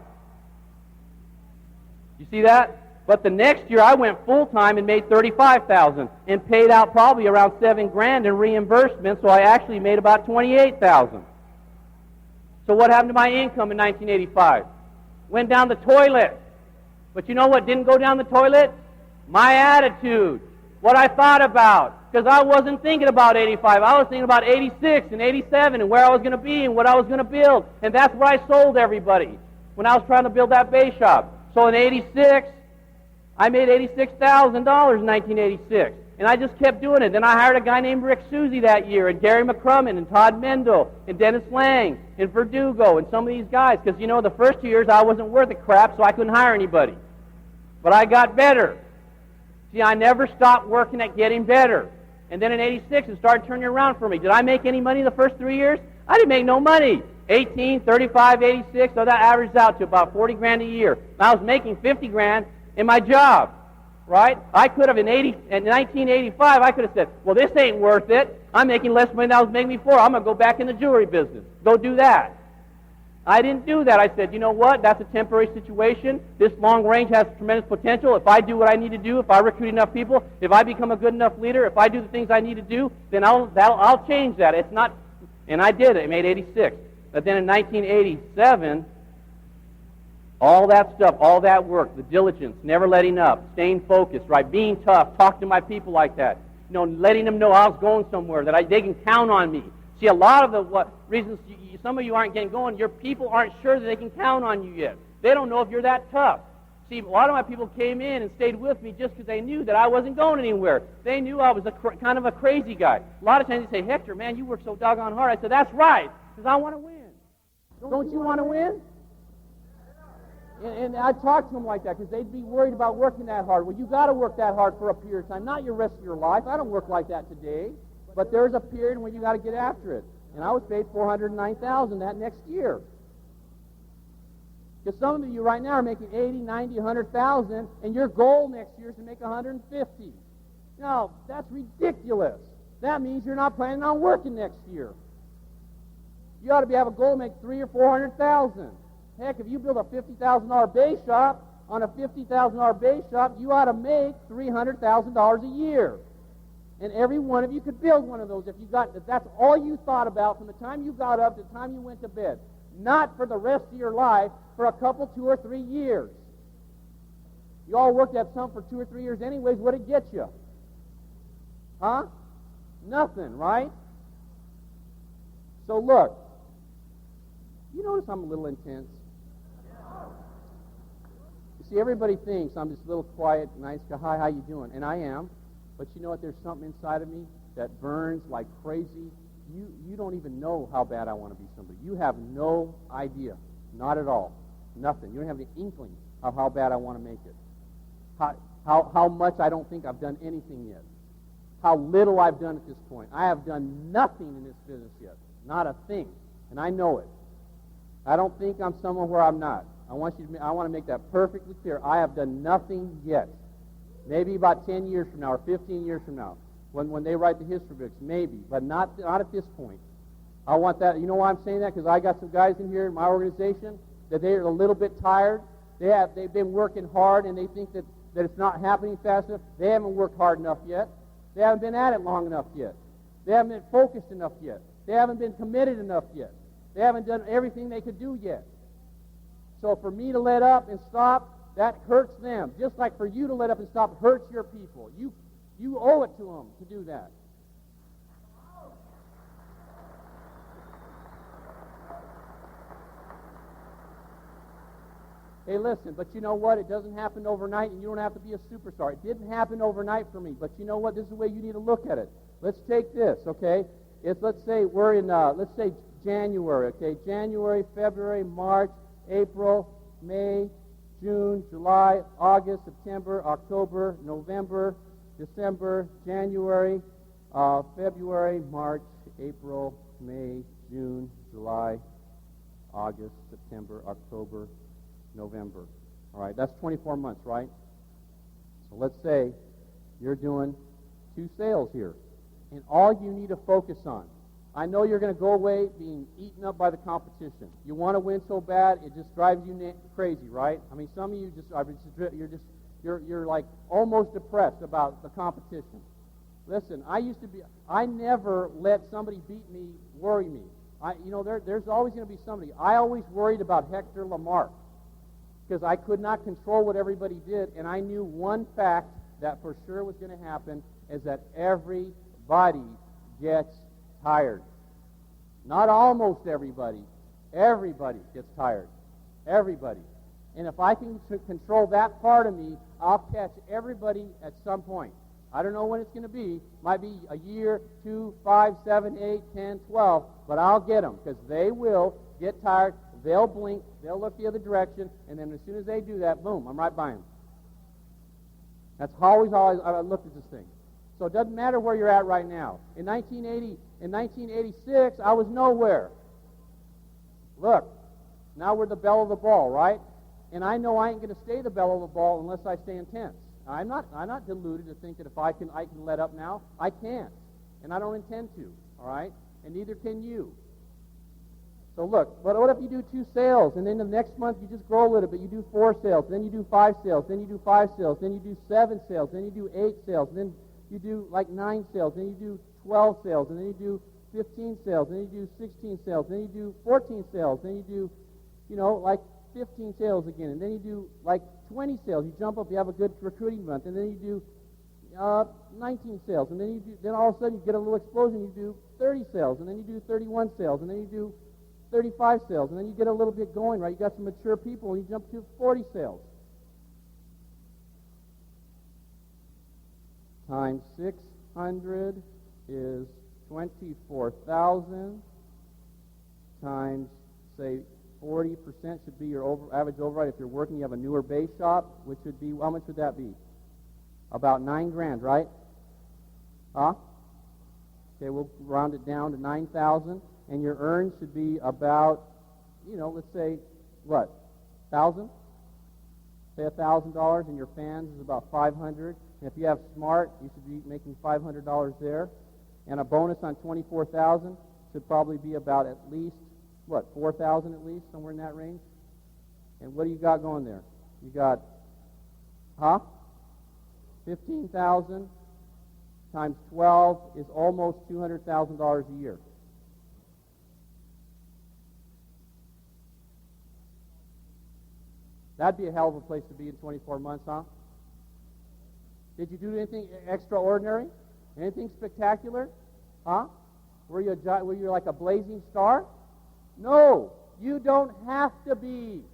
You see that? But the next year I went full-time and made $35,000 and paid out probably around $7,000 in reimbursement, so I actually made about $28,000. So what happened to my income in 1985? Went down the toilet. But you know what didn't go down the toilet? My attitude. What I thought about. Because I wasn't thinking about 85. I was thinking about 86 and 87 and where I was going to be and what I was going to build. And that's what I sold everybody when I was trying to build that base shop. So in 86, I made $86,000 in 1986. And I just kept doing it. Then I hired a guy named Rick Susie that year, and Gary McCrummon, and Todd Mendel, and Dennis Lang, and Verdugo, and some of these guys. Because, you know, the first 2 years I wasn't worth a crap, so I couldn't hire anybody. But I got better. See, I never stopped working at getting better. And then in 86, it started turning around for me. Did I make any money the first 3 years? I didn't make no money. 18, 35, 86, so that averaged out to about $40,000 a year. And I was making $50,000 in my job. Right? I could have, in 1985, I could have said, well, this ain't worth it. I'm making less money than I was making before. I'm going to go back in the jewelry business. Go do that. I didn't do that. I said, you know what? That's a temporary situation. This long range has tremendous potential. If I do what I need to do, if I recruit enough people, if I become a good enough leader, if I do the things I need to do, then I'll change that. It's not, and I did it. I made 86. But then in 1987, all that stuff, all that work, the diligence, never letting up, staying focused, right, being tough, talking to my people like that, you know, letting them know I was going somewhere, that they can count on me. See, a lot of the reasons some of you aren't getting going, your people aren't sure that they can count on you yet. They don't know if you're that tough. See, a lot of my people came in and stayed with me just because they knew that I wasn't going anywhere. They knew I was kind of a crazy guy. A lot of times they say, Hector, man, you work so doggone hard. I said, that's right, because I want to win. Don't you want to win? And I talk to them like that because they'd be worried about working that hard. Well, you got to work that hard for a period of time, not your rest of your life. I don't work like that today, but there's a period when you got to get after it. And I was paid $409,000 that next year. Because some of you right now are making 80, 90, 100,000, and your goal next year is to make 150. Now, that's ridiculous. That means you're not planning on working next year. You ought to have a goal to make 300,000 or 400,000. Heck, if you build a $50,000 base shop, on a $50,000 base shop, you ought to make $300,000 a year. And every one of you could build one of those if that's all you thought about from the time you got up to the time you went to bed. Not for the rest of your life, for a couple, 2 or 3 years. You all worked at some for 2 or 3 years anyways. What'd it get you? Huh? Nothing, right? So look, you notice I'm a little intense? You see, everybody thinks I'm this little quiet, nice guy. Hi, how you doing? And I am. But you know what? There's something inside of me that burns like crazy. You don't even know how bad I want to be somebody. You have no idea. Not at all. Nothing. You don't have the inkling of how bad I want to make it. How much I don't think I've done anything yet. How little I've done at this point. I have done nothing in this business yet. Not a thing. And I know it. I don't think I'm somewhere where I'm not. I want to make that perfectly clear. I have done nothing yet. Maybe about 10 years from now or 15 years from now, when they write the history books, maybe, but not at this point. I want that. You know why I'm saying that? Because I got some guys in here in my organization that they're a little bit tired. They've been working hard, and they think that it's not happening fast enough. They haven't worked hard enough yet. They haven't been at it long enough yet. They haven't been focused enough yet. They haven't been committed enough yet. They haven't done everything they could do yet. So for me to let up and stop, that hurts them. Just like for you to let up and stop hurts your people. You owe it to them to do that. Hey, listen, but you know what? It doesn't happen overnight, and you don't have to be a superstar. It didn't happen overnight for me, but you know what? This is the way you need to look at it. Let's take this, okay? Let's say we're in, let's say January, okay? January, February, March, April, May, June, July, August, September, October, November, December, January, February, March, April, May, June, July, August, September, October, November. All right, that's 24 months, right? So let's say you're doing 2 sales here, and all you need to focus on. I know you're going to go away being eaten up by the competition. You want to win so bad, it just drives you crazy, right? I mean, some of you you're like almost depressed about the competition. Listen, I never let somebody beat me worry me. There's always going to be somebody. I always worried about Hector Lamarck because I could not control what everybody did, and I knew one fact that for sure was going to happen is that everybody gets tired. Not almost everybody. Everybody gets tired. Everybody. And if I can control that part of me, I'll catch everybody at some point. I don't know when it's going to be. Might be a year, 2, 5, 7, 8, 10, 12, but I'll get them because they will get tired. They'll blink. They'll look the other direction, and then as soon as they do that, boom, I'm right by them. That's always I looked at this thing. So it doesn't matter where you're at right now. In 1986, I was nowhere. Look, now we're the belle of the ball, right? And I know I ain't going to stay the belle of the ball unless I stay intense. I'm not deluded to think that if I can let up now. I can't, and I don't intend to. All right, and neither can you. So look, but what if you do 2 sales, and then the next month you just grow a little bit? You do 4 sales, then you do 5 sales, then you do 5 sales, then you do 7 sales, then you do 8 sales, then you do like 9 sales, then you do 12 sales, and then you do 15 sales, then you do 16 sales, then you do 14 sales, then you do, like 15 sales again, and then you do like 20 sales. You jump up, you have a good recruiting month, and then you do 19 sales, and then all of a sudden you get a little explosion. You do 30 sales, and then you do 31 sales, and then you do 35 sales, and then you get a little bit going, right? You got some mature people, and you jump to 40 sales. Times 600 is 24,000 times, say, 40% should be your average override. If you're working, you have a newer base shop, which would be, how much would that be? About $9,000, right? Huh? Okay, we'll round it down to 9,000, and your earn should be about, let's say, what, 1,000? Say $1,000, and your fans is about 500. And if you have smart, you should be making $500 there, and a bonus on 24,000 should probably be about at least 4,000 at least, somewhere in that range. And what do you got going there? You got, 15,000 times 12 is almost $200,000 a year. That'd be a hell of a place to be in 24 months, huh? Did you do anything extraordinary? Anything spectacular? Huh? Were you like a blazing star? No, you don't have to be.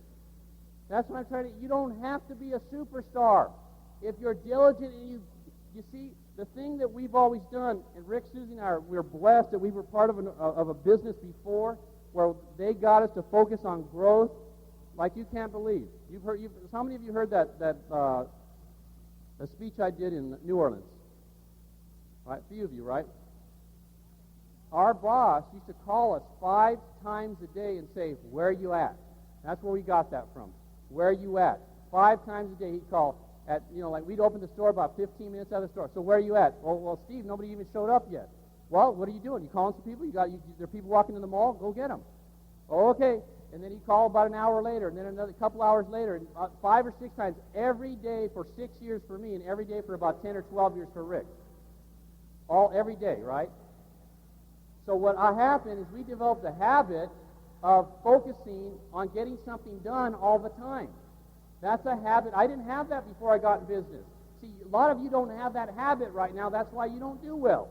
That's what I'm trying to. You don't have to be a superstar. If you're diligent and you see the thing that we've always done. And Rick, Susie, and I we're blessed that we were part of a business before where they got us to focus on growth like you can't believe. How many of you heard that a speech I did in New Orleans? Right, a few of you, right? Our boss used to call us 5 times a day and say, "Where are you at?" That's where we got that from. Where are you at? 5 times a day he'd call at, like we'd open the store about 15 minutes out of the store. So where are you at? Well, Steve, nobody even showed up yet. Well, what are you doing? You calling some people? There are people walking in the mall? Go get them. Oh, okay. And then he'd call about an hour later, and then another couple hours later, and 5 or 6 times every day for 6 years for me, and every day for about 10 or 12 years for Rick. Every day, right? So what happened is we developed a habit of focusing on getting something done all the time. That's a habit. I didn't have that before I got in business. See, a lot of you don't have that habit right now. That's why you don't do well.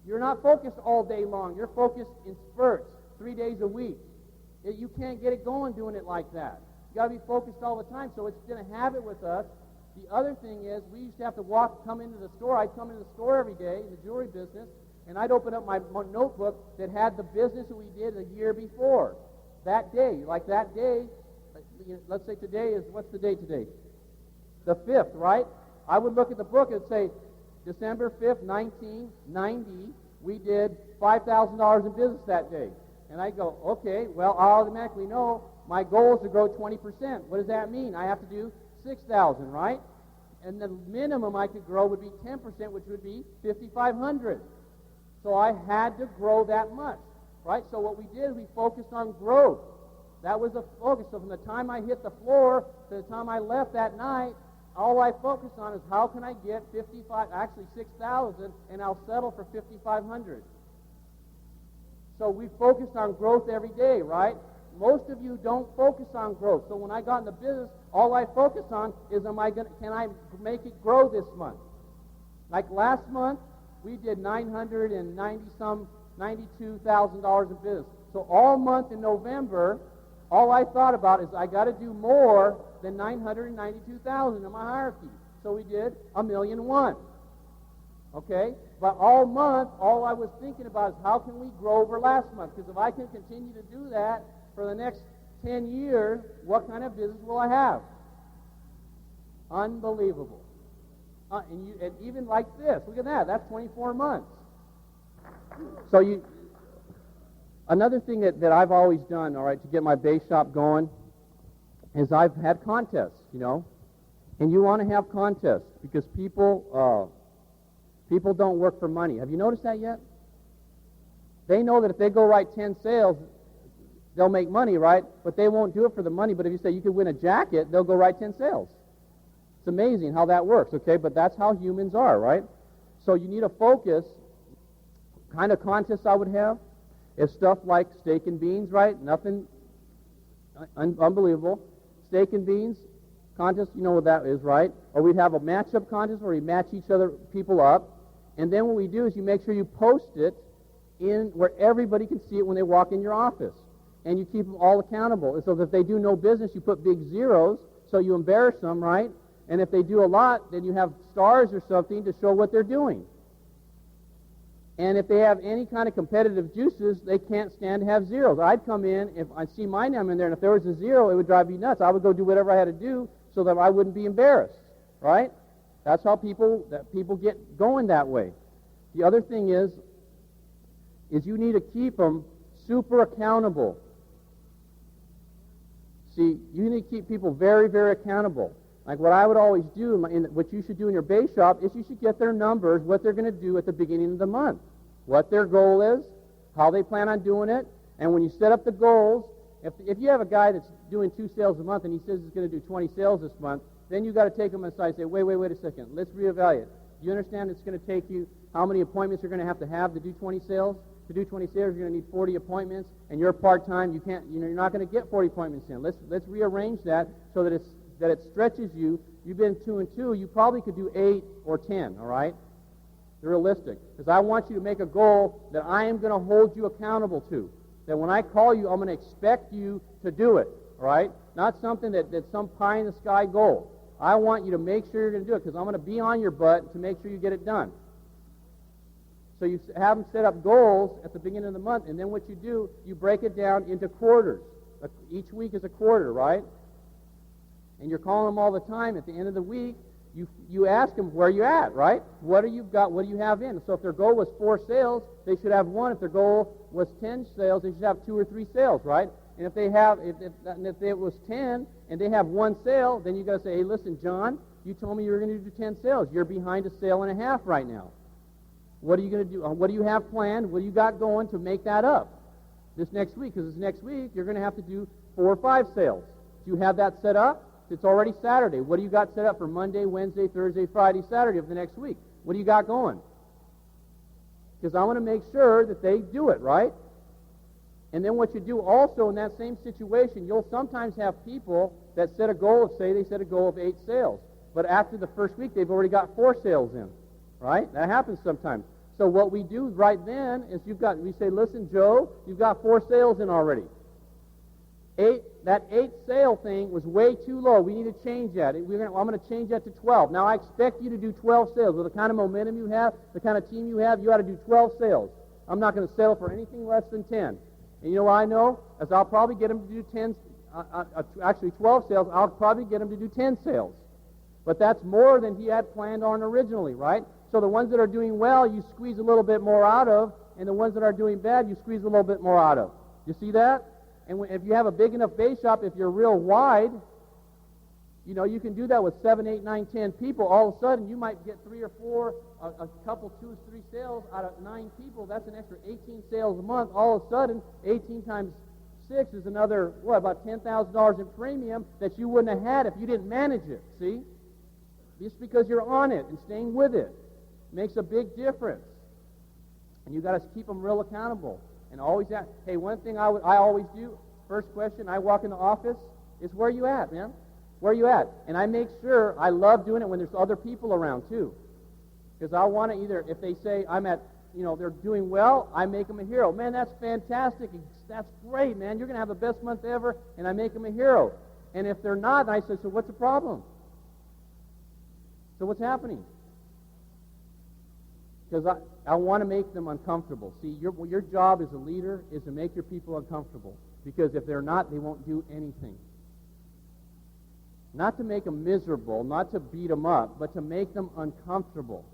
You're not focused all day long. You're focused in spurts, 3 days a week. You can't get it going doing it like that. You got to be focused all the time. So it's been a habit with us. The other thing is we used to have to come into the store. I'd come into the store every day in the jewelry business, and I'd open up my notebook that had the business that we did the year before. That day, like that day, let's say today is, what's the date today? The 5th, right? I would look at the book and say, December 5th, 1990, we did $5,000 in business that day. And I go, okay, well, I automatically know my goal is to grow 20%. What does that mean? I have to do 6,000, right? And the minimum I could grow would be 10%, which would be 5,500. So I had to grow that much, right? So what we did, we focused on growth. That was the focus. So from the time I hit the floor to the time I left that night, all I focused on is how can I get 6,000, and I'll settle for 5,500. So we focused on growth every day, right? Most of you don't focus on growth. So when I got in the business, all I focused on is can I make it grow this month? Like last month, we did $992,000 in business. So all month in November, all I thought about is I got to do more than $992,000 in my hierarchy. So we did $1,000,001. Okay? But all month, all I was thinking about is how can we grow over last month? Because if I can continue to do that for the next 10 years, what kind of business will I have? Unbelievable. And even like this, look at that. That's 24 months. So another thing that I've always done, all right, to get my base shop going, is I've had contests, and you want to have contests because people don't work for money. Have you noticed that yet? They know that if they go write 10 sales, they'll make money, right? But they won't do it for the money. But if you say you could win a jacket, they'll go write 10 sales. It's amazing how that works, okay? But that's how humans are, right? So you need a focus. Kind of contests I would have is stuff like steak and beans, right? Nothing unbelievable. Steak and beans contest, you know what that is, right? Or we'd have a matchup contest where we match each other people up. And then what we do is you make sure you post it in where everybody can see it when they walk in your office. And you keep them all accountable. So that if they do no business, you put big zeros, so you embarrass them, right? And if they do a lot, then you have stars or something to show what they're doing. And if they have any kind of competitive juices, they can't stand to have zeros. I'd come in, if I see my name in there, and if there was a zero, it would drive me nuts. I would go do whatever I had to do so that I wouldn't be embarrassed, right? That's how people get going that way. The other thing is you need to keep them super accountable. See, you need to keep people very, very accountable. Like what I would always do, what you should do in your base shop is you should get their numbers, what they're going to do at the beginning of the month, what their goal is, how they plan on doing it, and when you set up the goals, if you have a guy that's doing 2 sales a month and he says he's going to do 20 sales this month, then you've got to take him aside and say, wait a second, let's reevaluate. Do you understand it's going to take you how many appointments you're going to have to do 20 sales? To do 20 sales, you're going to need 40 appointments, and you're part-time. You're not going to get 40 appointments in. Let's rearrange that so that it stretches you. You've been 2 and 2. You probably could do 8 or 10. All right, they're realistic because I want you to make a goal that I am going to hold you accountable to. That when I call you, I'm going to expect you to do it. All right, not something that's some pie in the sky goal. I want you to make sure you're going to do it because I'm going to be on your butt to make sure you get it done. So you have them set up goals at the beginning of the month, and then what you do, you break it down into quarters. Each week is a quarter, right? And you're calling them all the time. At the end of the week, you ask them, where are you at, right? What do you got? What do you have in? So if their goal was 4 sales, they should have 1. If their goal was 10 sales, they should have 2 or 3 sales, right? And if it was 10 and they have 1 sale, then you got to say, hey, listen, John, you told me you were going to do 10 sales. You're behind a sale and a half right now. What are you going to do? What do you have planned? What do you got going to make that up this next week? Because this next week, you're going to have to do 4 or 5 sales. Do you have that set up? It's already Saturday. What do you got set up for Monday, Wednesday, Thursday, Friday, Saturday of the next week? What do you got going? Because I want to make sure that they do it, right? And then what you do also in that same situation, you'll sometimes have people that set a goal of, say they set a goal of 8 sales. But after the first week, they've already got 4 sales in. Right? That happens sometimes. So what we do right then is we say, listen, Joe, you've got 4 sales in already. That 8 sale thing was way too low. We need to change that. I'm going to change that to 12. Now, I expect you to do 12 sales. With the kind of momentum you have, the kind of team you have, you ought to do 12 sales. I'm not going to settle for anything less than 10. And you know what I know? As I'll probably get them to do 12 sales, I'll probably get them to do 10 sales. But that's more than he had planned on originally, right? So the ones that are doing well, you squeeze a little bit more out of, and the ones that are doing bad, you squeeze a little bit more out of. You see that? And if you have a big enough base shop, if you're real wide, you know, you can do that with 7, 8, 9, 10 people. All of a sudden, you might get 3 or 4, a couple, 2 or 3 sales out of 9 people. That's an extra 18 sales a month. All of a sudden, 18 times 6 is another, about $10,000 in premium that you wouldn't have had if you didn't manage it. See? Just because you're on it and staying with it makes a big difference. And you got to keep them real accountable. And always ask, hey, one thing I always do, first question, I walk in the office, is where you at, man? Where you at? And I make sure, I love doing it when there's other people around, too. Because I want to either, if they say I'm at, they're doing well, I make them a hero. Man, that's fantastic. That's great, man. You're going to have the best month ever, and I make them a hero. And if they're not, I say, so what's the problem? So what's happening? Because I want to make them uncomfortable. See, your job as a leader is to make your people uncomfortable. Because if they're not, they won't do anything. Not to make them miserable, not to beat them up, but to make them uncomfortable.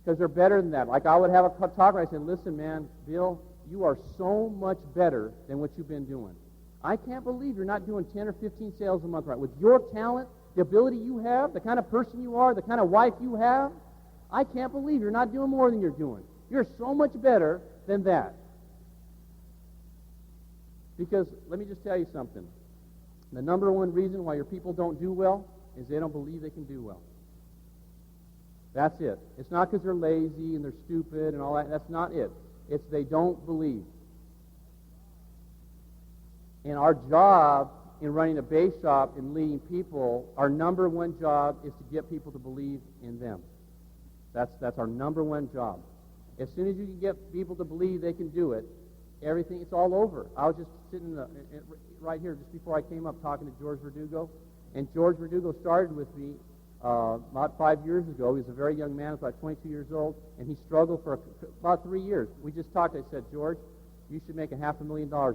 Because they're better than that. Like I would have a talk where I said, listen, man, Bill, you are so much better than what you've been doing. I can't believe you're not doing 10 or 15 sales a month, right? With your talent, the ability you have, the kind of person you are, the kind of wife you have, I can't believe you're not doing more than you're doing. You're so much better than that. Because let me just tell you something. The number one reason why your people don't do well is they don't believe they can do well. That's it. It's not because they're lazy and they're stupid and all that. That's not it. It's they don't believe. And our job in running a base shop and leading people, our number one job is to get people to believe in them. That's our number one job. As soon as you can get people to believe they can do it, everything, it's all over. I was just sitting right here just before I came up talking to George Verdugo, and George Verdugo started with me about 5 years ago. He was a very young man, about 22 years old, and he struggled for about 3 years. We just talked. I said, George, you should make $500,000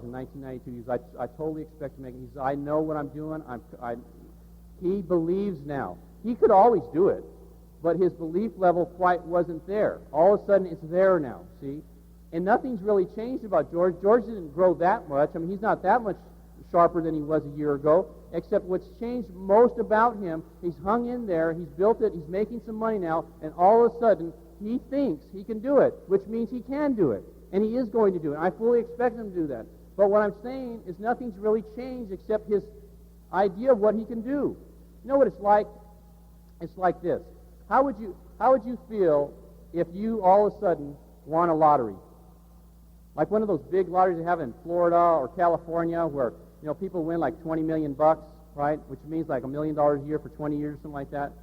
in 1992. He said, I totally expect to make it. He said, I know what I'm doing. He believes now. He could always do it, but his belief level quite wasn't there. All of a sudden, it's there now, see? And nothing's really changed about George. George didn't grow that much. I mean, he's not that much sharper than he was a year ago, except what's changed most about him, he's hung in there, he's built it, he's making some money now, and all of a sudden, he thinks he can do it, which means he can do it. And he is going to do it. I fully expect him to do that. But what I'm saying is nothing's really changed except his idea of what he can do. You know what it's like? It's like this. How would you feel if you all of a sudden won a lottery? Like one of those big lotteries they have in Florida or California where, people win like $20 million, right? Which means like $1 million a year for 20 years, something like that.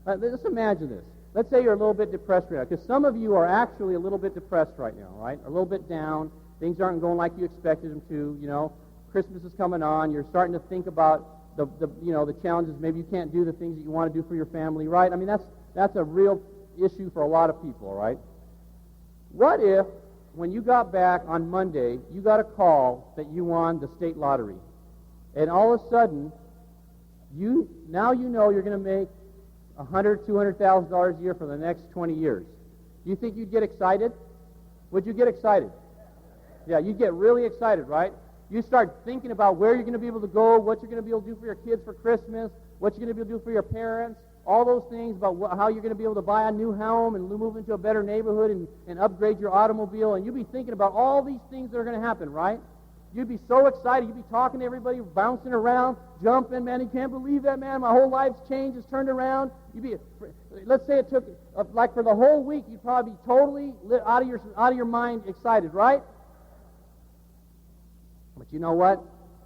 Let's imagine this. Let's say you're a little bit depressed right now, because some of you are actually a little bit depressed right now, right? A little bit down. Things aren't going like you expected them to, Christmas is coming on. You're starting to think about the challenges. Maybe you can't do the things that you want to do for your family, right? I mean, that's a real issue for a lot of people, right? What if, when you got back on Monday, you got a call that you won the state lottery, and all of a sudden, you know you're going to make $100,000, $200,000 a year for the next 20 years. Do you think you'd get excited? Would you get excited? Yeah, you'd get really excited, right? You start thinking about where you're going to be able to go, what you're going to be able to do for your kids for Christmas, what you're going to be able to do for your parents, all those things about how you're going to be able to buy a new home and move into a better neighborhood and upgrade your automobile, and you'll be thinking about all these things that are going to happen, right? You'd be so excited. You'd be talking to everybody, bouncing around, jumping, man, you can't believe that, man. My whole life's changed. It's turned around. Let's say it took, like for the whole week, you'd probably be totally out of your mind excited, right? But you know what?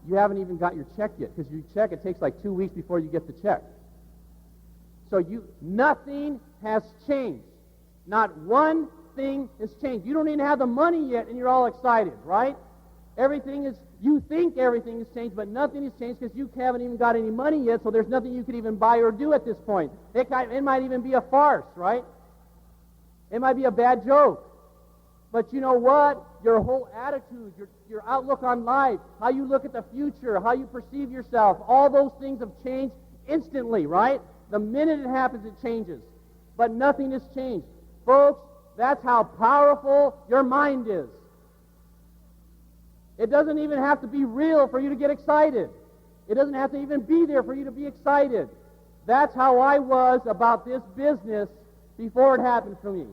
You haven't even got your check yet, because your check, it takes like 2 weeks before you get the check. So nothing has changed. Not one thing has changed. You don't even have the money yet, and you're all excited, right? Everything is, you think everything has changed, but nothing has changed because you haven't even got any money yet, so there's nothing you could even buy or do at this point. It might even be a farce, right? It might be a bad joke. But you know what? Your whole attitude, your outlook on life, how you look at the future, how you perceive yourself, all those things have changed instantly, right? The minute it happens, it changes. But nothing has changed. Folks, that's how powerful your mind is. It doesn't even have to be real for you to get excited. It doesn't have to even be there for you to be excited. That's how I was about this business before it happened for me.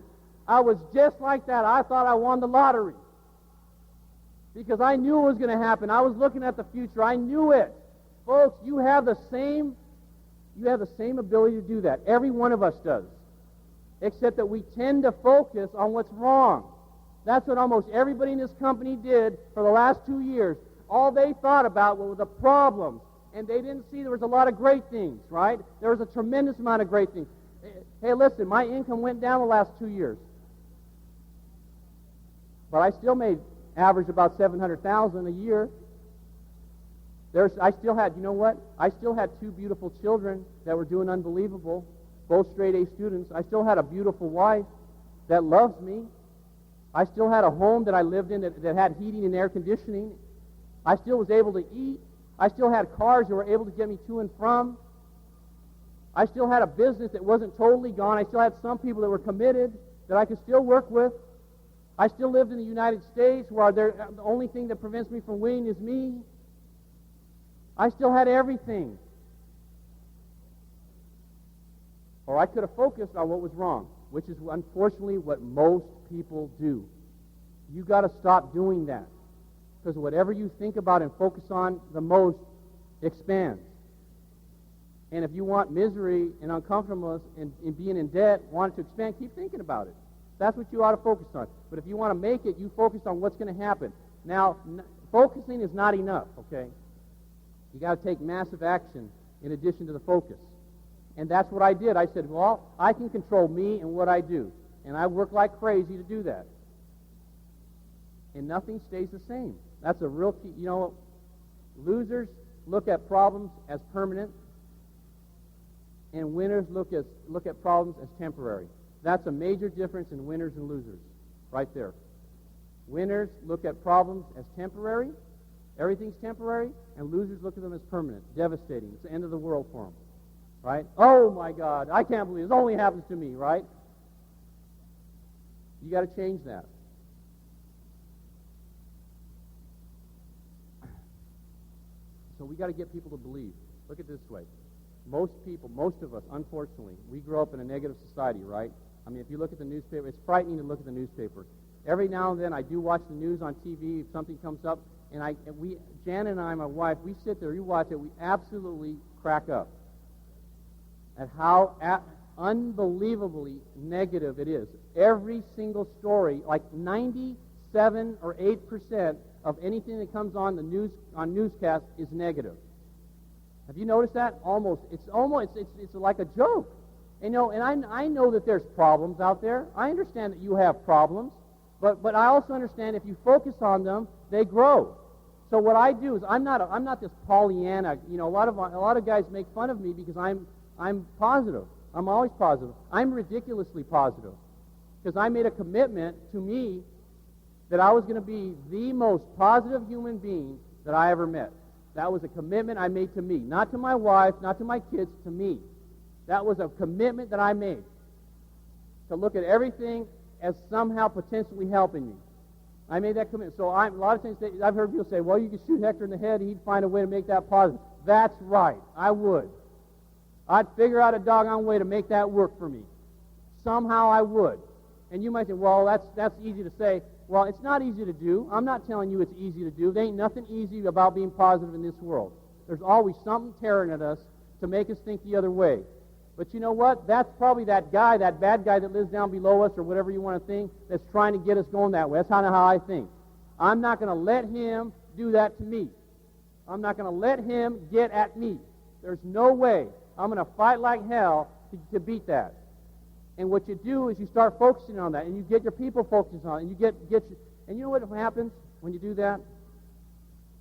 I was just like that. I thought I won the lottery because I knew it was going to happen. I was looking at the future. I knew it. Folks, you have the same ability to do that. Every one of us does. Except that we tend to focus on what's wrong. That's what almost everybody in this company did for the last 2 years. All they thought about were the problems. And they didn't see there was a lot of great things, right? There was a tremendous amount of great things. Hey, listen, my income went down the last 2 years. But I still made average about $700,000 a year. I still had, you know what? I still had 2 beautiful children that were doing unbelievable, both straight A students. I still had a beautiful wife that loves me. I still had a home that I lived in that had heating and air conditioning. I still was able to eat. I still had cars that were able to get me to and from. I still had a business that wasn't totally gone. I still had some people that were committed that I could still work with. I still lived in the United States where the only thing that prevents me from winning is me. I still had everything. Or I could have focused on what was wrong, which is unfortunately what most people do. You got to stop doing that. Because whatever you think about and focus on the most expands. And if you want misery and uncomfortableness and being in debt, want it to expand, keep thinking about it. That's what you ought to focus on. But if you want to make it, you focus on what's going to happen. Now, focusing is not enough, okay? You got to take massive action in addition to the focus. And that's what I did. I said, well, I can control me and what I do. And I work like crazy to do that. And nothing stays the same. That's a real key. You know, losers look at problems as permanent, and winners look at problems as temporary. That's a major difference in winners and losers, right there. Winners look at problems as temporary, everything's temporary, and losers look at them as permanent, devastating. It's the end of the world for them, right? Oh my God, I can't believe this only happens to me, right? You got to change that. So we got to get people to believe. Look at it this way. Most people, most of us, unfortunately, we grow up in a negative society, right? I mean, if you look at the newspaper, it's frightening to look at the newspaper. Every now and then I do watch the news on TV if something comes up, and Jan and I, my wife, we sit there, we watch it, we absolutely crack up at how unbelievably negative it is. Every single story, like 97 or 8% of anything that comes on the news, on newscast, is negative. Have you noticed that? It's like a joke. And, you know, and I know that there's problems out there. I understand that you have problems, but I also understand if you focus on them, they grow. So what I do is I'm not this Pollyanna. You know, a lot of guys make fun of me because I'm positive. I'm always positive. I'm ridiculously positive because I made a commitment to me that I was going to be the most positive human being that I ever met. That was a commitment I made to me, not to my wife, not to my kids, to me. That was a commitment that I made to look at everything as somehow potentially helping me. I made that commitment. So a lot of times I've heard people say, well, you could shoot Hector in the head and he'd find a way to make that positive. That's right. I would. I'd figure out a doggone way to make that work for me. Somehow I would. And you might say, well, that's easy to say. Well, it's not easy to do. I'm not telling you it's easy to do. There ain't nothing easy about being positive in this world. There's always something tearing at us to make us think the other way. But you know what? That's probably that guy, that bad guy that lives down below us or whatever you want to think, that's trying to get us going that way. That's kind of how I think. I'm not going to let him do that to me. I'm not going to let him get at me. There's no way. I'm going to fight like hell to beat that. And what you do is you start focusing on that, and you get your people focusing on it, and you get and you know what happens when you do that?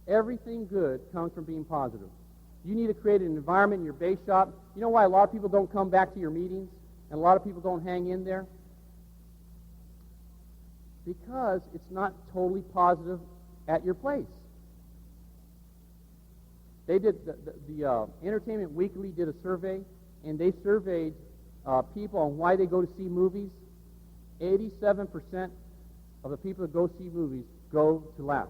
Everything good comes from being positive. You need to create an environment in your base shop. You know why a lot of people don't come back to your meetings and a lot of people don't hang in there? Because it's not totally positive at your place. They did the Entertainment Weekly did a survey, and they surveyed people on why they go to see movies. 87% of the people that go see movies go to laugh.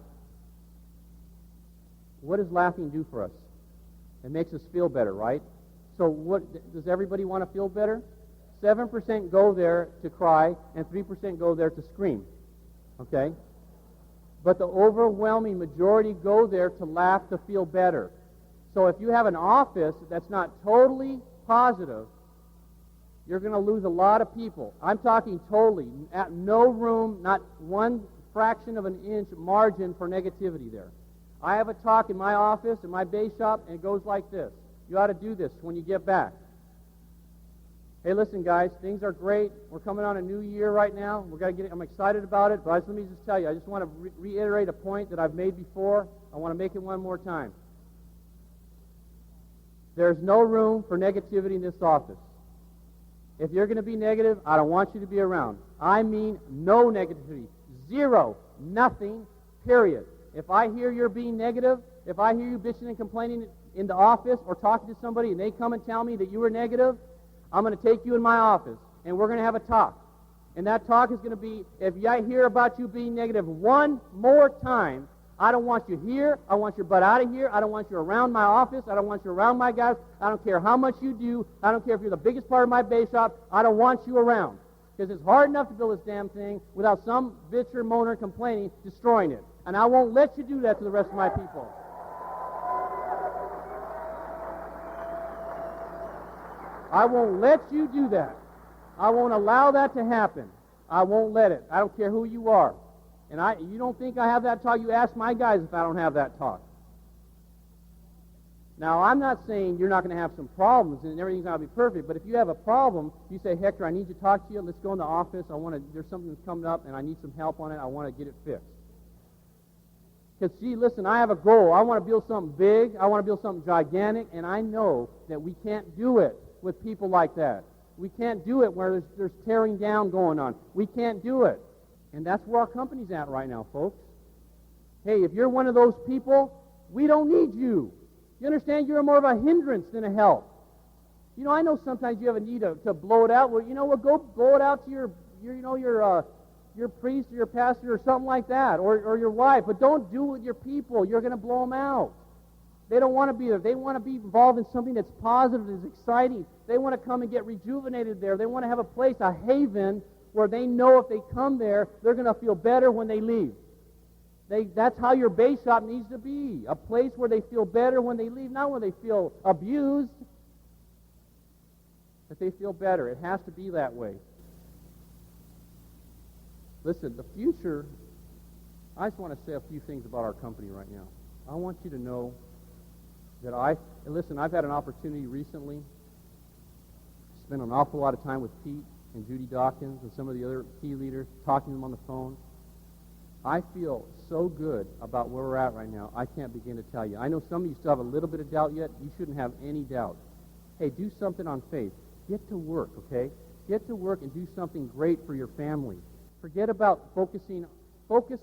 What does laughing do for us? It makes us feel better, right? So what does everybody want to feel better? 7% go there to cry, and 3% go there to scream. Okay? But the overwhelming majority go there to laugh, to feel better. So if you have an office that's not totally positive, you're going to lose a lot of people. I'm talking totally. At no room, not one fraction of an inch margin for negativity there. I have a talk in my office, in my base shop, and it goes like this. You ought to do this when you get back. Hey, listen, guys, things are great. We're coming on a new year right now. I'm excited about it, but let me just tell you, I just want to reiterate a point that I've made before. I want to make it one more time. There's no room for negativity in this office. If you're going to be negative, I don't want you to be around. I mean no negativity. Zero. Nothing. Period. If I hear you're being negative, if I hear you bitching and complaining in the office or talking to somebody and they come and tell me that you were negative, I'm going to take you in my office and we're going to have a talk. And that talk is going to be, if I hear about you being negative one more time, I don't want you here. I want your butt out of here. I don't want you around my office. I don't want you around my guys. I don't care how much you do. I don't care if you're the biggest part of my base shop. I don't want you around. Because it's hard enough to build this damn thing without some bitcher, moaner, complaining, destroying it. And I won't let you do that to the rest of my people. I won't let you do that. I won't allow that to happen. I won't let it. I don't care who you are. And you don't think I have that talk? You ask my guys if I don't have that talk. Now, I'm not saying you're not going to have some problems and everything's not going to be perfect, but if you have a problem, you say, Hector, I need to talk to you. Let's go in the office. There's something that's coming up, and I need some help on it. I want to get it fixed. Because, see, listen, I have a goal. I want to build something big. I want to build something gigantic, and I know that we can't do it with people like that. We can't do it where there's tearing down going on. We can't do it. And that's where our company's at right now, folks. Hey, if you're one of those people, we don't need you. You understand? You're more of a hindrance than a help. You know, I know sometimes you have a need to blow it out. Well, you know what? Go blow it out to your priest or your pastor or something like that, or your wife. But don't do it with your people. You're going to blow them out. They don't want to be there. They want to be involved in something that's positive, that's exciting. They want to come and get rejuvenated there. They want to have a place, a haven, where they know if they come there, they're going to feel better when they leave. That's how your base shop needs to be. A place where they feel better when they leave, not when they feel abused, but they feel better. It has to be that way. Listen, the future, I just want to say a few things about our company right now. I want you to know that I've had an opportunity recently to spend an awful lot of time with Pete and Judy Dawkins and some of the other key leaders, talking to them on the phone. I feel so good about where we're at right now, I can't begin to tell you. I know some of you still have a little bit of doubt yet. You shouldn't have any doubt. Hey, do something on faith. Get to work, okay? Get to work and do something great for your family. Forget about focus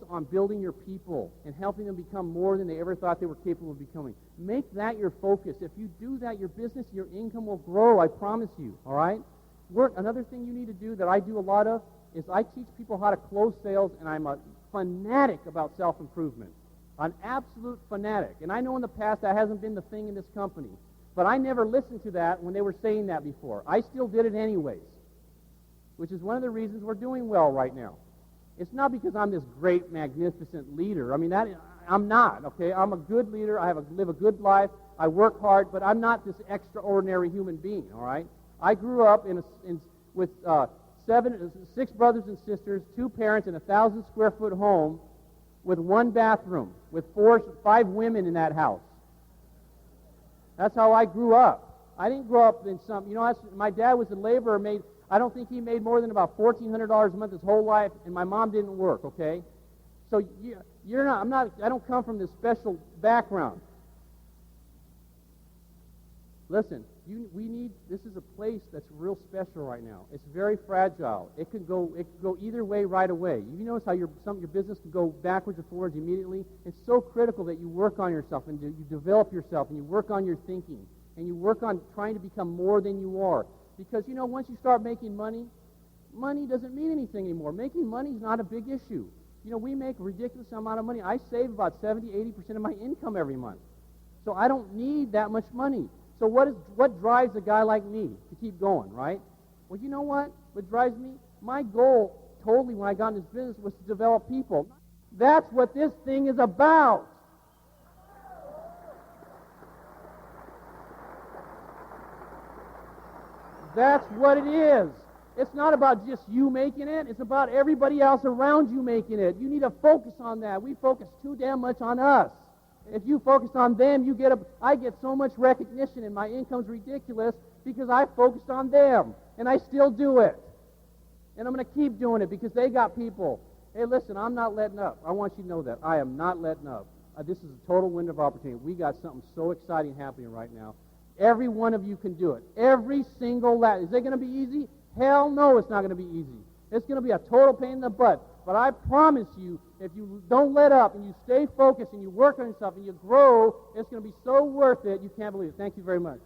on building your people and helping them become more than they ever thought they were capable of becoming. Make that your focus. If you do that, your business, your income will grow, I promise you, all right? Another thing you need to do that I do a lot of is I teach people how to close sales, and I'm a fanatic about self-improvement. An absolute fanatic. And I know in the past that hasn't been the thing in this company, but I never listened to that when they were saying that before. I still did it anyways, which is one of the reasons we're doing well right now. It's not because I'm this great, magnificent leader. I mean, I'm not, okay? I'm a good leader. I live a good life. I work hard, but I'm not this extraordinary human being, all right? I grew up with 6 brothers and sisters, 2 parents, in a 1,000-square-foot home with 1 bathroom, with 5 women in that house. That's how I grew up. I didn't grow up in my dad was a laborer. I don't think he made more than about $1,400 a month his whole life, and my mom didn't work, okay? So you're not. I don't come from this special background. Listen, this is a place that's real special right now. It's very fragile. It could go either way right away. You notice how your business can go backwards and forwards immediately? It's so critical that you work on yourself and you develop yourself and you work on your thinking and you work on trying to become more than you are. Because, once you start making money, money doesn't mean anything anymore. Making money is not a big issue. We make a ridiculous amount of money. I save about 70-80% of my income every month. So I don't need that much money. So what drives a guy like me to keep going, right? Well, you know what? What drives me? My goal, totally, when I got in this business, was to develop people. That's what this thing is about. That's what it is. It's not about just you making it. It's about everybody else around you making it. You need to focus on that. We focus too damn much on us. If you focus on them, I get so much recognition, and my income's ridiculous because I focused on them, and I still do it. And I'm going to keep doing it because they got people. Hey, listen, I'm not letting up. I want you to know that. I am not letting up. This is a total window of opportunity. We got something so exciting happening right now. Every one of you can do it. Every single last. Is it going to be easy? Hell no, it's not going to be easy. It's going to be a total pain in the butt. But I promise you, if you don't let up and you stay focused and you work on yourself and you grow, it's going to be so worth it, you can't believe it. Thank you very much.